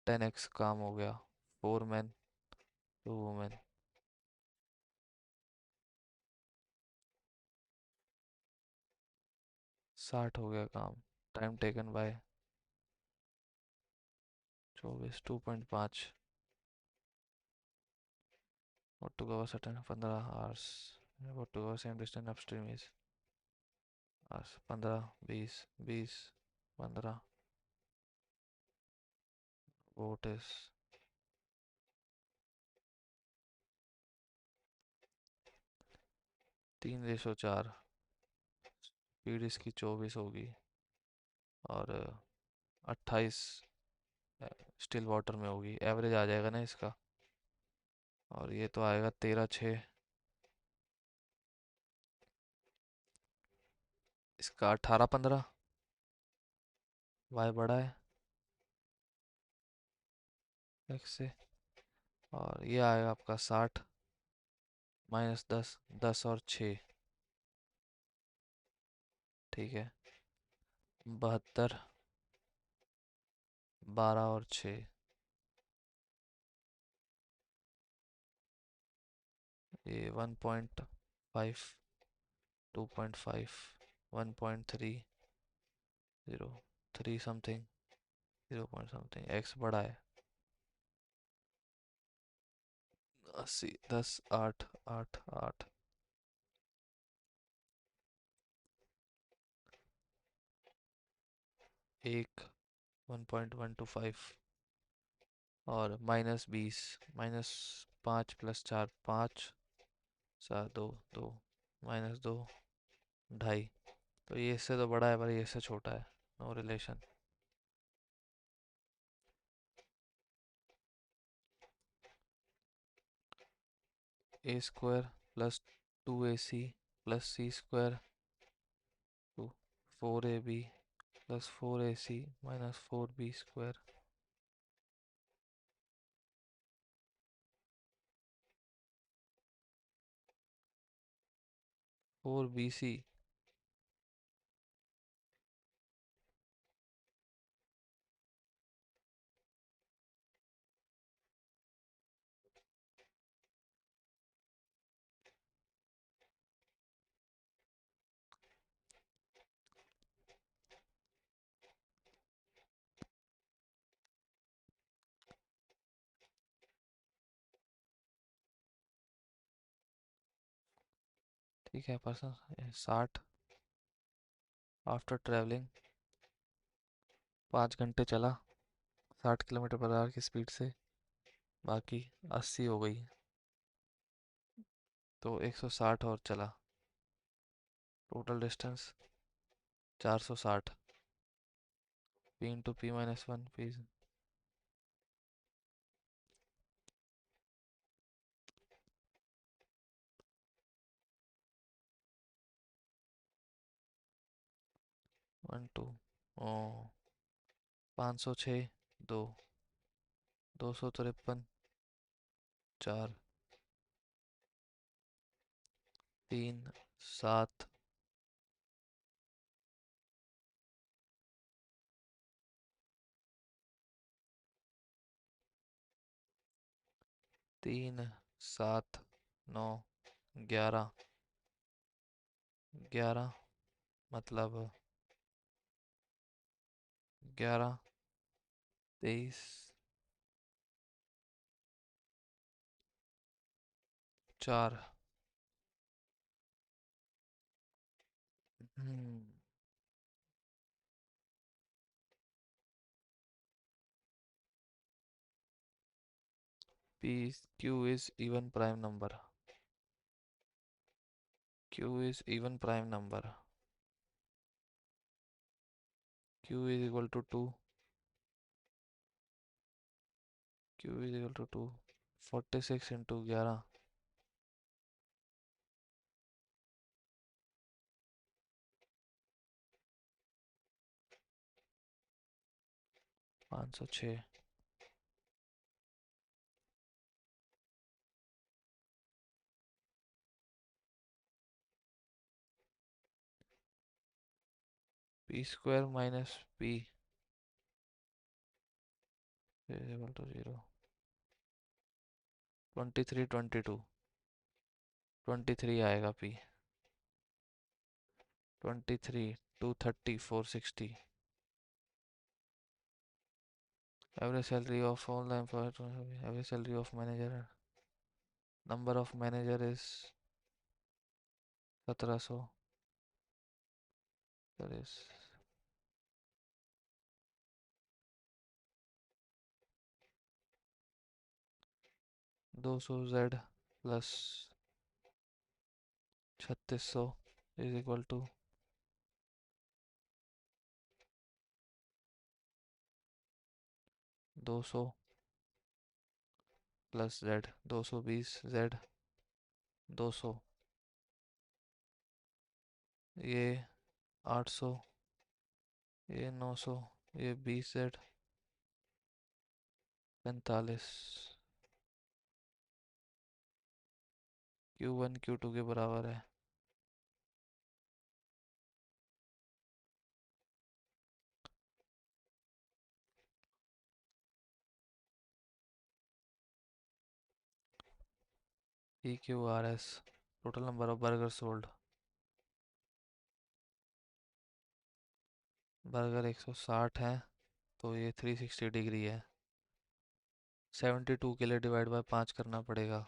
Speaker 1: 10x काम हो गया, 4 men 2 women, 60 हो गया काम। Time taken by 24, 2.5, what to cover certain 15 hours, what to cover same distance upstream is hours, 15, 20, 20, 15, vote is 3:4, speed इसकी 24 होगी और 28 स्टिल वाटर में होगी, एवरेज आ जाएगा ना इसका, और ये तो आएगा 13:6, इसका 18:15, वाई बड़ा है एक्स से, और ये आएगा आपका 60 -10, 10 और 6, ठीक है, 72, 12 और 6, ये 1.5, 2.5, 1.30, 3 समथिंग, 0 पॉइंट समथिंग, एक्स बड़ा है, 80, 10, 8, 8, 8, एक 1.125, और -20, -5 + 4, 5, 7, 2, 2, -2, 2.5, तो ये इससे तो बड़ा है पर ये इससे छोटा है, no relation. A² + 2AC + C² 4AB + 4AC - 4B², 4BC, ठीक है पर्सन 60, आफ्टर ट्रैवलिंग 5 घंटे चला 60 km/h की स्पीड से, बाकी 80 हो गई, तो 160 और चला, total distance 460, P into P-1 P, 1 2, ओ 506, 2, 253, 4, 3, 7, 3, 7, 9, 11, 11 मतलब 11, 23, 4, P Q is even prime number, Q is even prime number, Q is equal to 2, Q is equal to 2, 46 into 11, 506। P square minus P equal to 0। 23 22। 23 आएगा P. 23 230 460। Average salary of all the employees, average salary of manager, number of manager is 1700। That is 200 Z plus 3600 is equal to 200 plus Z 220 Z 200, ये 800, ये 900, ये 20 Z 45। Q1 Q2 के बराबर है। EQRS total number of burger sold. Burger 160 है तो ये 360 degree है। 72 के लिए डिवाइड बाय 5 करना पड़ेगा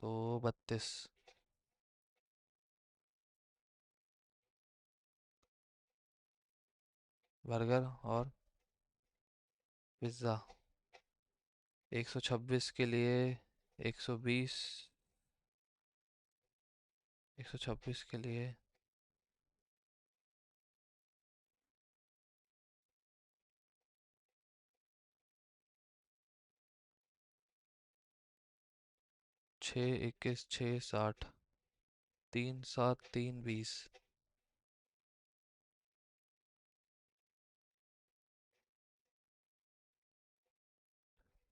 Speaker 1: तो 32। बर्गर और पिज़्ज़ा 126 के लिए 120, 126 के लिए 6 21 6 60, 3 7 3 20,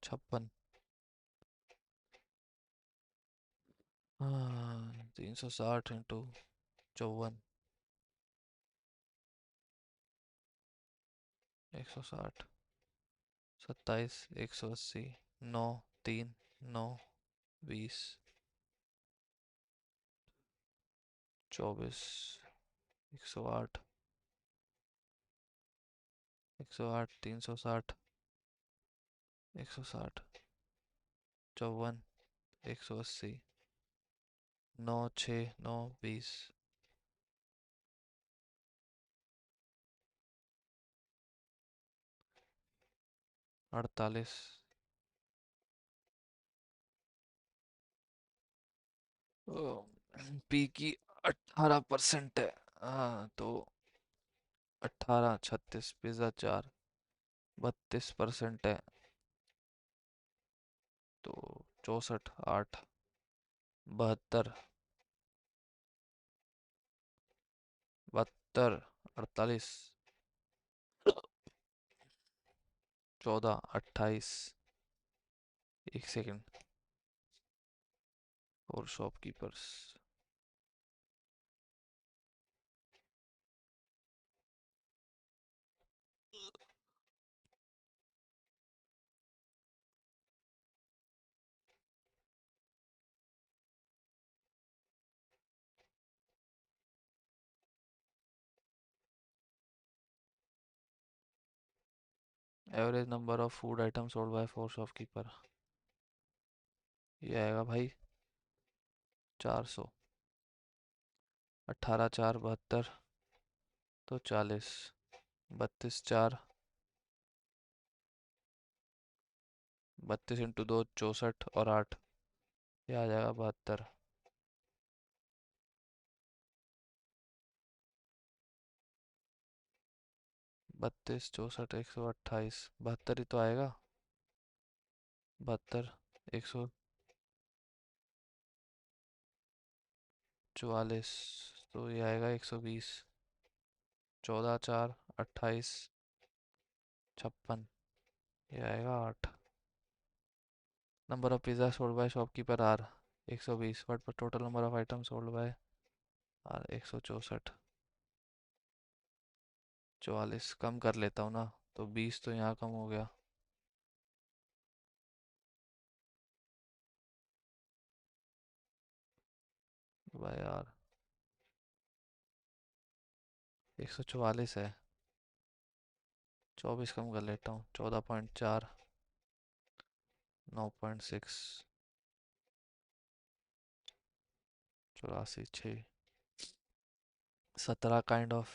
Speaker 1: 56। हाँ 360 इंटू 54, 160, 27 180, 9 3 9 20, 24, 108, 108 360, 160, 54, 180, 9 6 9 20, 48। पी की 18% है। हाँ तो 18 36 पिज्ज़ा 4 32% है तो 64 8 72 72 48 14 28। एक सेकंड। और shopkeepers average number of food item sold bye 4 shopkeeper, ये आएगा भाई 400। 18 4 72 तो 40, 32 4, 32 इंटू 2 64 और 8, ये आ जाएगा 72। 32 64 128 72 ही तो आएगा। 72 144 तो ये आएगा 120। 14 4 28 56। ये आएगा 8। Number of pizza sold by shopkeeper are 120, but total number of item sold by are 164। 44 कम कर लेता हूँ ना, तो 20 तो यहाँ कम हो गया। भाई यार 144 है, 24 कम कर लेता हूँ, 14.4, 9.6, 84, 6, 17 kind of.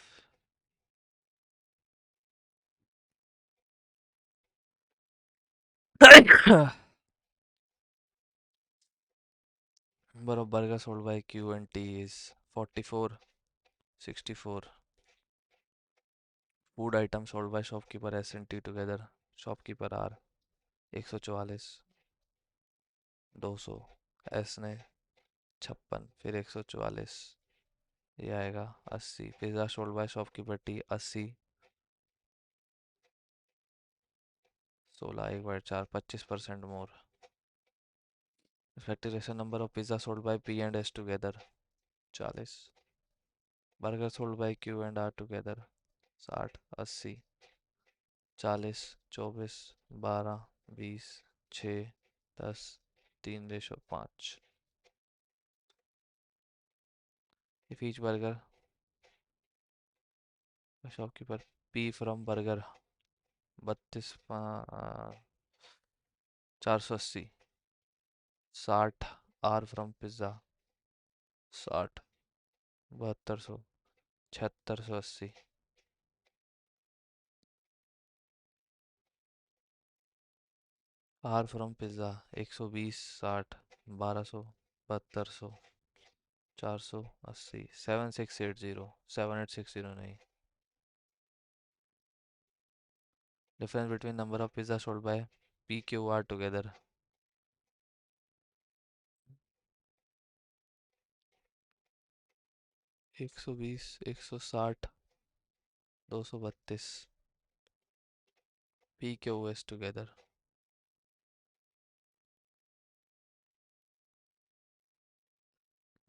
Speaker 1: Number of burgers sold by Q and T is 44, 64. Food items sold by shopkeeper S and T together. Shopkeeper R 144, 200, S ने 56, फिर 144, ये आएगा 80। Pizza sold by shopkeeper T 80, 16, 1/4, 25% more. Factorization number of pizza sold by P and S together 40, burger sold by Q and R together 60, 80, 40, 24, 12, 20, 6, 10, 3:5। If each burger shopkeeper P from burger 32, 480, 60 R from pizza 60, 7200, 7680। R from pizza 120, 60, 1200, 7200, 480, 7680, 7860 नहीं। Difference between number of pizza sold by PQR together 120, 160, 232, PQS together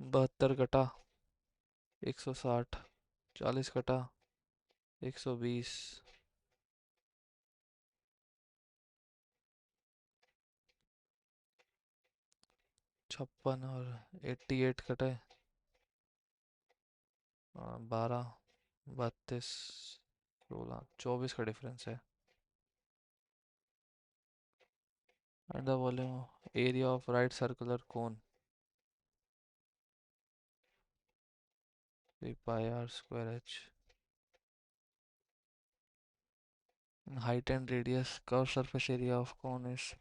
Speaker 1: 72 कटा 160, 40 कटा 120, 56 और 88 कटे 12, 32, 16, 24 का difference है। And the volume area of right circular cone pi r square h. Height and radius curved surface area of cone is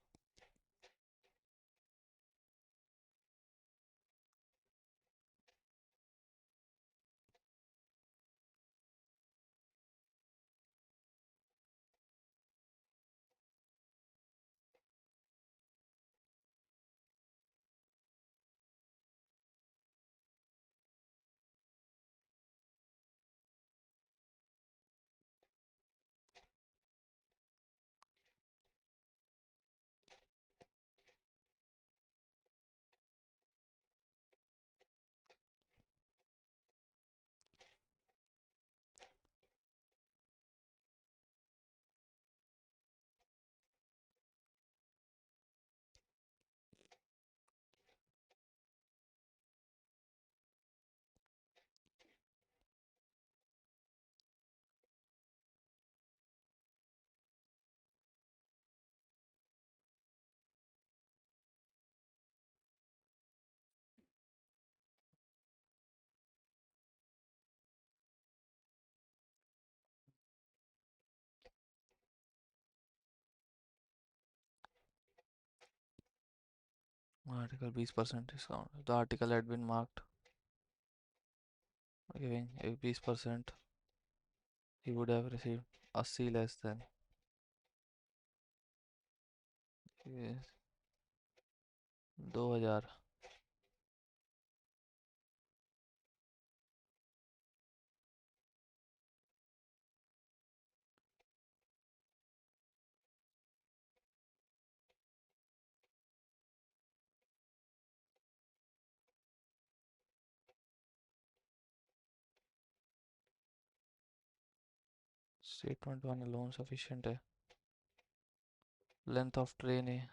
Speaker 1: article 20% discount. The article had been marked giving a 20%. He would have received 80 less than. Yes, 2000। Statement one alone sufficient है। Length of train है।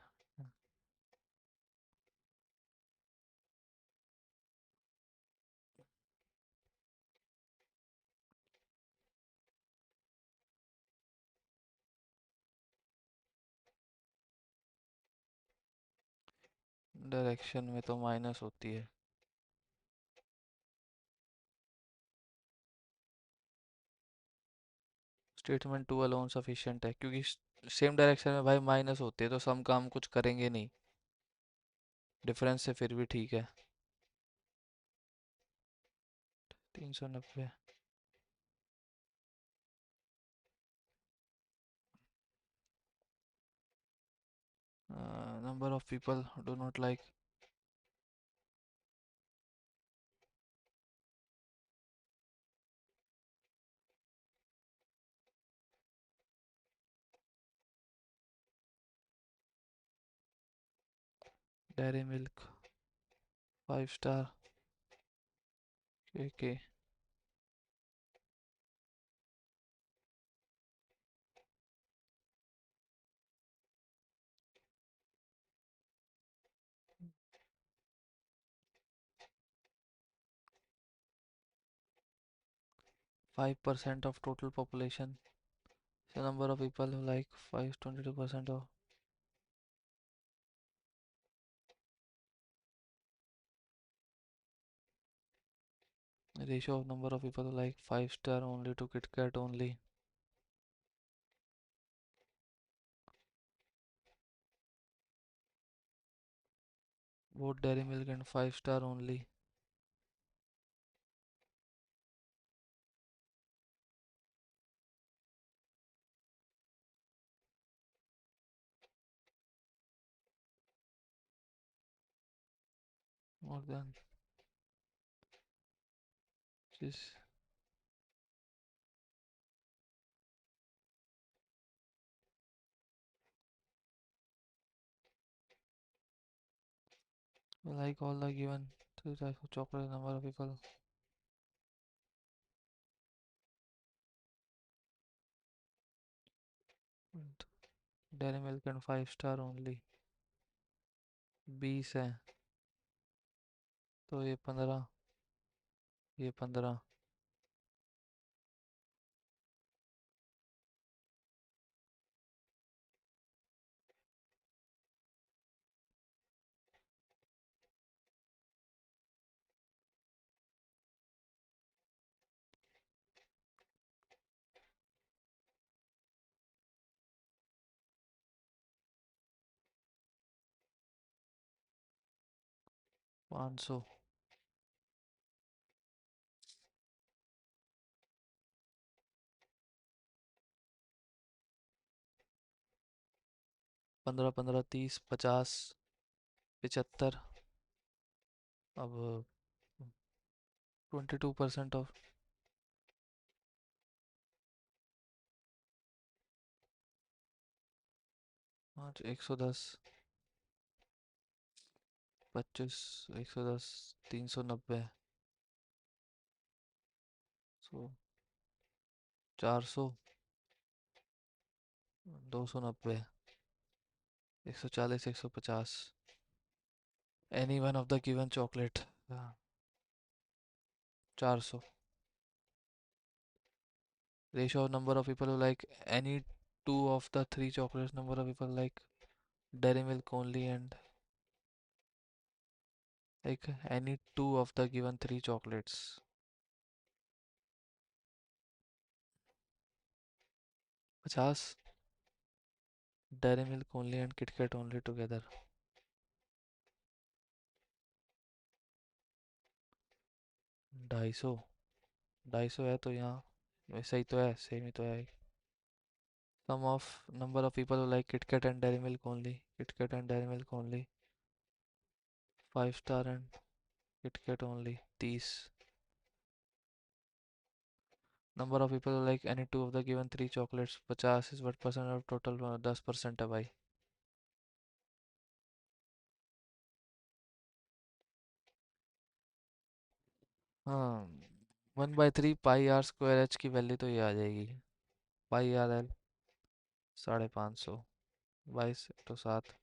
Speaker 1: Direction में तो minus होती है। Statement to alone sufficient है क्योंकि same direction में भाई माइनस होते हैं तो सम काम कुछ करेंगे नहीं। डिफरेंस से फिर भी ठीक है। 390। Number of people do not like. Dairy milk 5 star. के 5% of total population. The number of people who like 5 22% of ratio of number of people who like 5 star only to Kit Kat only. Both Dairy Milk and 5 star only. More than this. Like all the given 3 types of chocolate, number of people. Dairy Milk and 5 star only. 20 है तो ये 15, ये 15। 500। 15 15 30 50 75। अब 22% of. हाँ 110। 25 110 390। 100 400 290 140 150। Any one of the given chocolate. 400। Ratio of number of people who like any two of the three chocolates, number of people like dairy milk only and like any two of the given three chocolates. 50। Dairy milk only and KitKat only together. 250। 250 है तो यहाँ वैसा ही तो है, same ही तो है। Sum of number of people who like Kit Kat and Dairy Milk only. Kit Kat and Dairy Milk only. 5 star and Kit Kat only. 30। Number of people who like any two of the given three chocolates. 50 is what percent of total? 10% है भाई। हाँ 1/3 पाई r square H की value तो ये आ जाएगी। पाई R L 550, 22 × 7।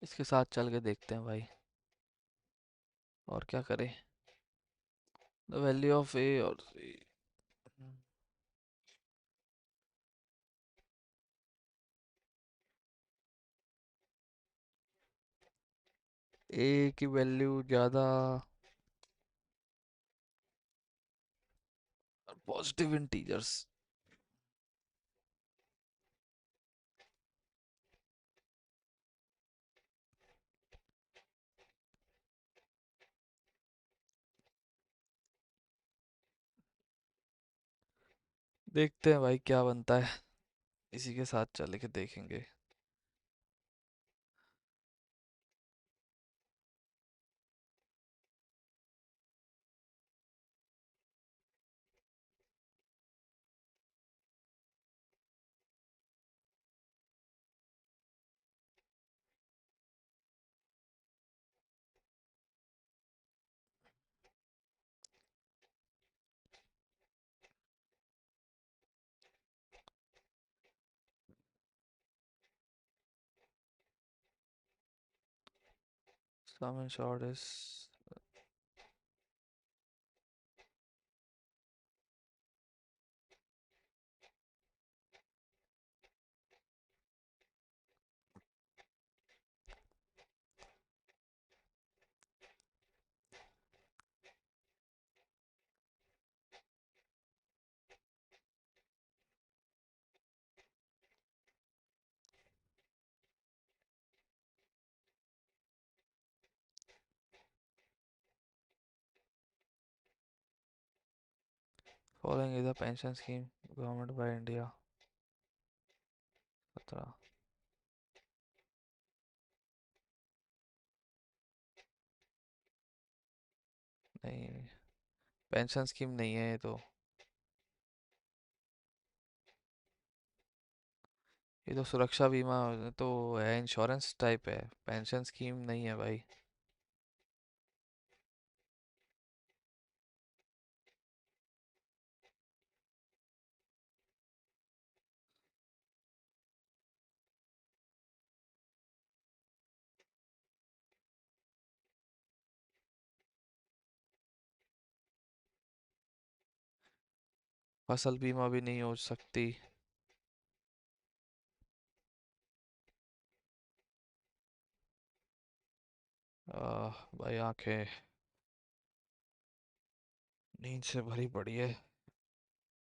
Speaker 1: इसके साथ चल के देखते हैं भाई, और क्या करें। द वैल्यू ऑफ ए और ए की वैल्यू ज़्यादा, पॉजिटिव इंटीजर्स। देखते हैं भाई क्या बनता है, इसी के साथ चल के देखेंगे। Sum in short is, following is a pension scheme government by India. 17। नहीं, पेंशन स्कीम नहीं है ये तो। ये तो सुरक्षा बीमा तो है, इंश्योरेंस टाइप है, पेंशन स्कीम नहीं है भाई। फसल बीमा भी नहीं हो सकती। भाई आंखें नींद से भरी पड़ी है।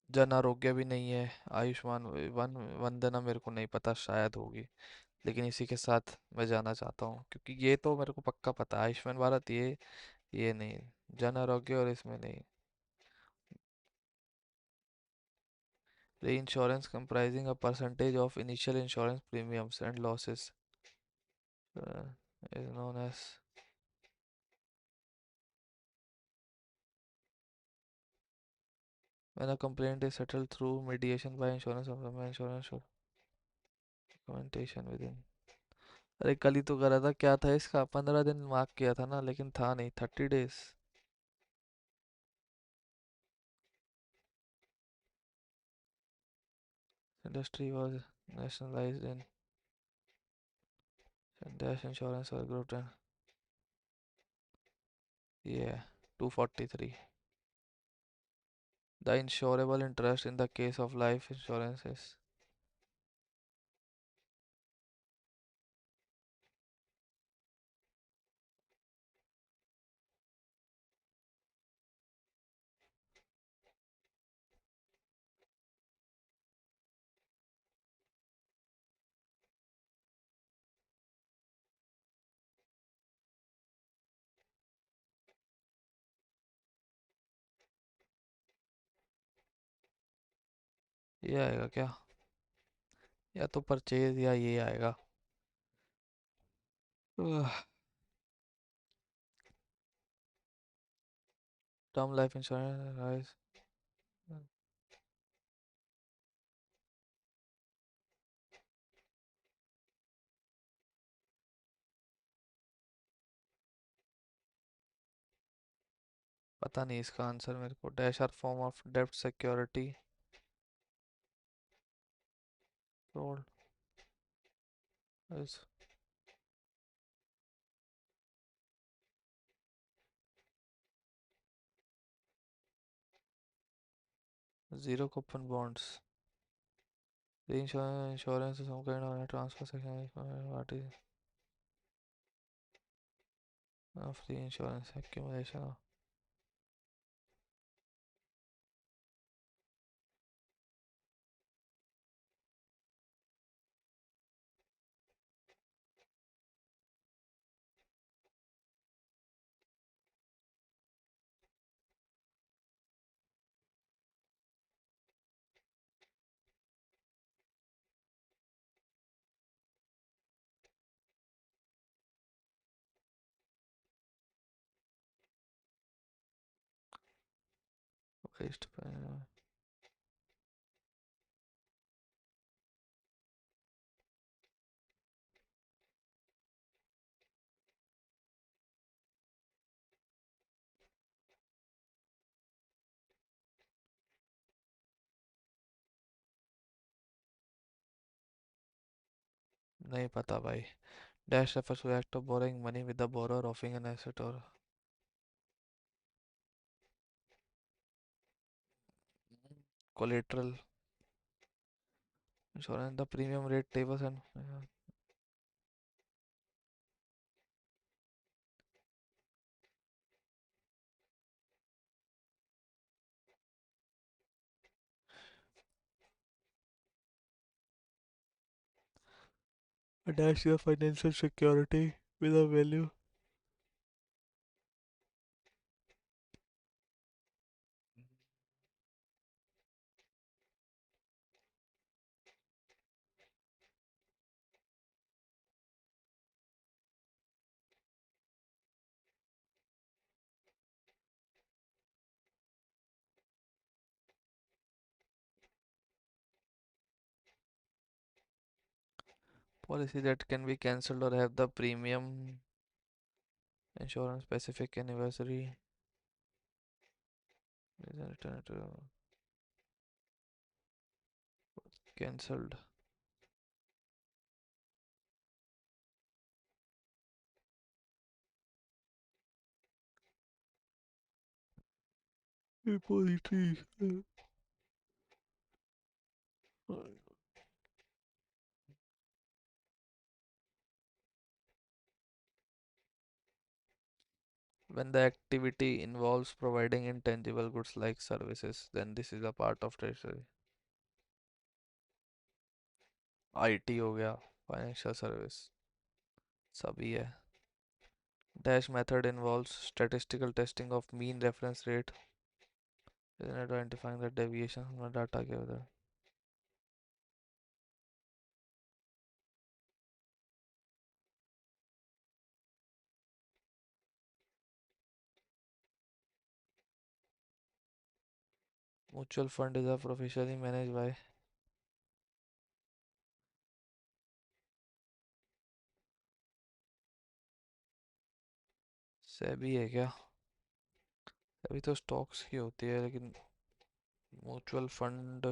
Speaker 1: जन आरोग्य भी नहीं है। आयुष्मान वन वंदना मेरे को नहीं पता, शायद होगी, लेकिन इसी के साथ मैं जाना चाहता हूँ क्योंकि ये तो मेरे को पक्का पता है, आयुष्मान भारत ये नहीं, जन आरोग्य और इसमें नहीं। Reinsurance comprising a percentage of initial insurance premiums and losses uh, is known as, when a complaint is settled through mediation by insurance company, insurance should documentation within। अरे कल ही तो करा था, क्या था इसका, 15 दिन मार्क किया था ना, लेकिन था नहीं, 30 days। Industry was nationalized in dash insurance or group and yeah, 243। The insurable interest in the case of life insurance is, ये आएगा क्या? या तो परचेज या ये आएगा। Term life insurance. पता नहीं इसका आंसर मेरे को। डैश आर फॉर्म ऑफ डेब्ट security role is zero coupon bonds. The insurance is some kind of a transfer section. What is free insurance accumulation? Waste नहीं पता भाई। Dash refers to act of borrowing money with the borrower offering an asset or collateral. Insurance the premium rate tables and a dash your financial security with a value. Policy that can be cancelled or have the premium insurance specific anniversary is return to cancelled. Repository. When the activity involves providing intangible goods like services, then this is a part of treasury. IT हो गया, financial service, सभी है। Dash method involves statistical testing of mean reference rate in identifying the deviation from the data given. Mutual fund is a professionally managed by SEBI है क्या? अभी तो stocks की होती है, लेकिन म्यूचुअल फंड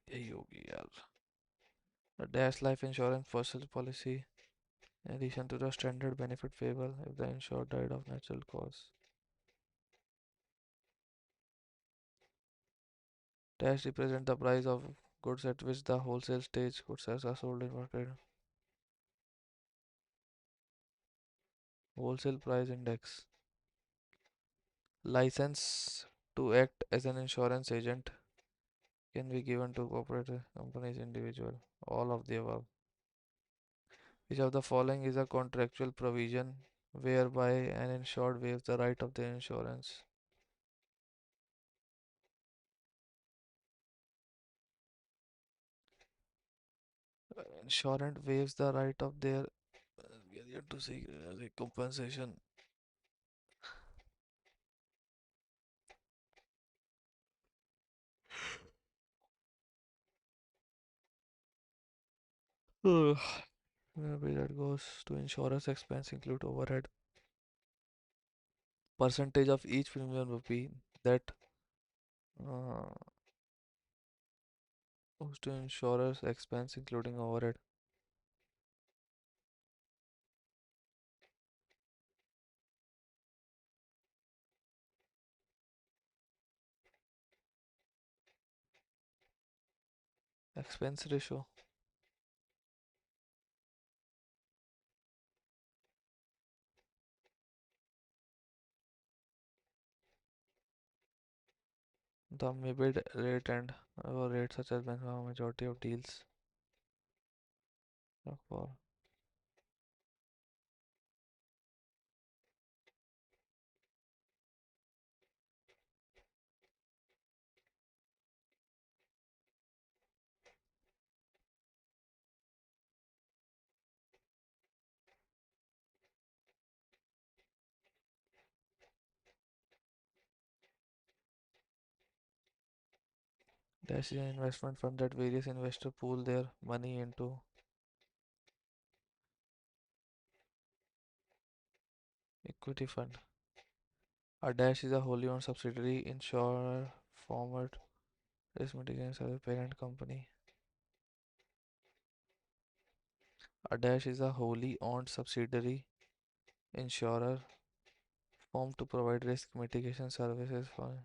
Speaker 1: यही होगी यार। The Dash life insurance personal policy in addition to the standard benefit payable if the insured died of natural cause. Dash represent the price of goods at which the wholesale stage goods are sold in market. Wholesale price index. License to act as an insurance agent can be given to corporate companies, individual. All of the above. Which of the following is a contractual provision whereby an insured waives the right of their insurance? Insurance waives the right of their to seek compensation. Ugh. Maybe that goes to insurance expense include overhead. Percentage of each premium rupee that uh, goes to insurance expense including overhead. Expense ratio. The MIBID rate and rate such as benchmark majority of deals for dash is an investment fund that various investors pool their money into. Equity fund. A dash is a wholly owned subsidiary insurer formed risk mitigation service parent company. A dash is a wholly owned subsidiary insurer formed to provide risk mitigation services for.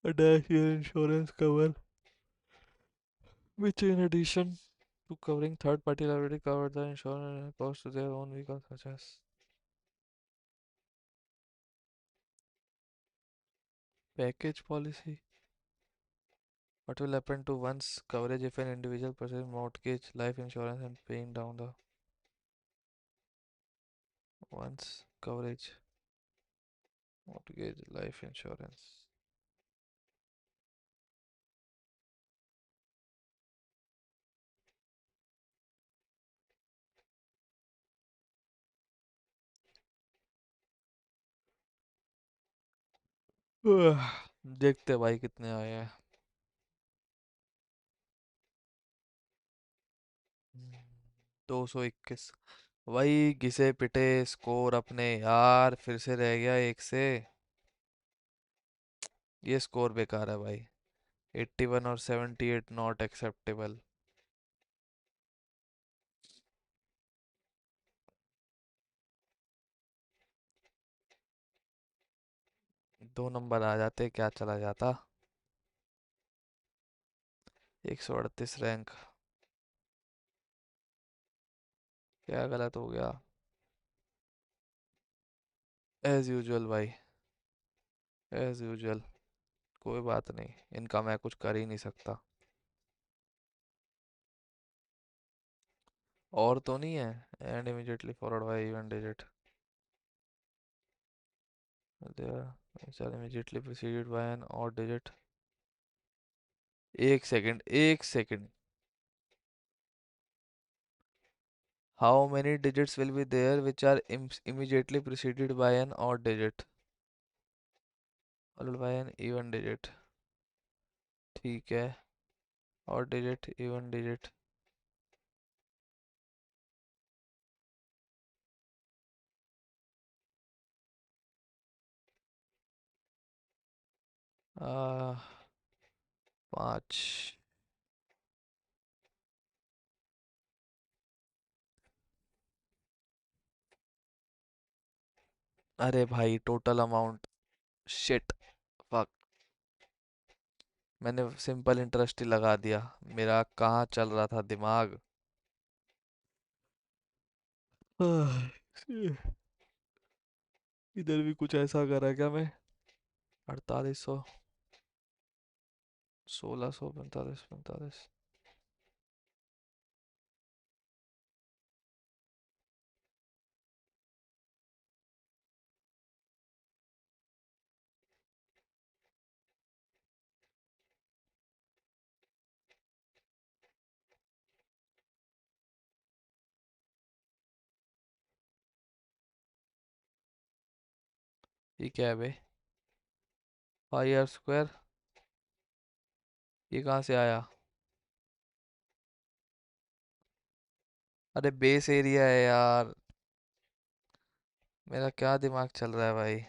Speaker 1: A dash is insurance cover which in addition to covering third party liability cover the insurance cost to their own vehicles such as package policy. What will happen to one's coverage if an individual purchases mortgage, life insurance and paying down the one's coverage, mortgage, life insurance? देखते भाई कितने आए हैं। 221। वही घिसे पिटे score अपने यार, फिर से रह गया एक से। ये स्कोर बेकार है भाई। 81 और 78 नॉट एक्सेप्टेबल। 2 नंबर आ जाते क्या चला जाता। 138 रैंक। क्या गलत हो गया? एज यूजुअल भाई, एज यूजुअल। कोई बात नहीं, इनका मैं कुछ कर ही नहीं सकता। और तो नहीं है? And immediately forward bye even digit, there which are immediately preceded by an odd digit। एक सेकंड, एक second. How many digits will be there which are immediately preceded by an odd digit followed by an even digit? ठीक है। odd digit, even digit। आ, 5। अरे भाई total amount, shit, fuck. मैंने simple interest ही लगा दिया। मेरा कहाँ चल रहा था दिमाग। इधर भी कुछ ऐसा करा क्या मैं? 4800, 1600, 45, 45। ये क्या है बे? 5r²। ये कहाँ से आया? अरे बेस एरिया है यार। मेरा क्या दिमाग चल रहा है भाई।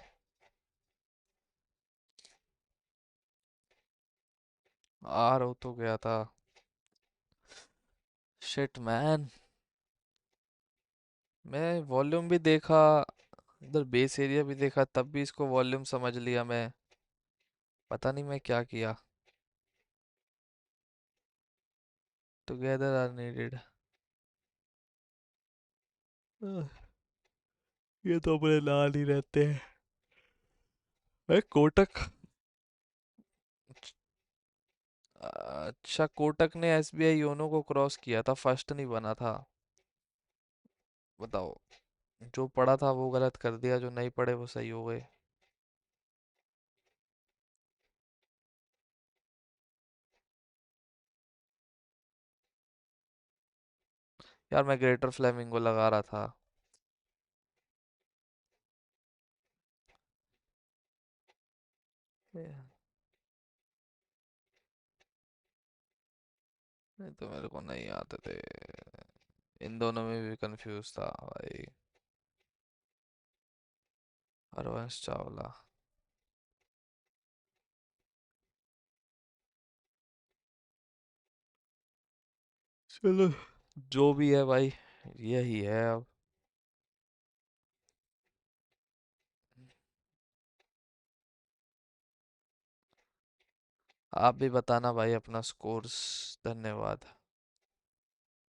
Speaker 1: आर हो तो गया था। Shit man. मैं वॉल्यूम भी देखा, इधर बेस एरिया भी देखा, तब भी इसको वॉल्यूम समझ लिया मैं। पता नहीं मैं क्या किया। Together are needed. ये तो अपने लाल ही रहते हैं। कोटक। अच्छा, कोटक ने एसबीआई योनो को क्रॉस किया था, फर्स्ट नहीं बना था। बताओ। जो पढ़ा था वो गलत कर दिया, जो नहीं पढ़े वो सही हो गए। यार मैं ग्रेटर फ्लेमिंगो लगा रहा था। ये ये तो मेरे को नहीं आते थे। इन दोनों में भी कंफ्यूज था भाई। हरवंश चावला। चलो, जो भी है भाई, यही है अब। आप भी बताना भाई अपना स्कोर्स। धन्यवाद।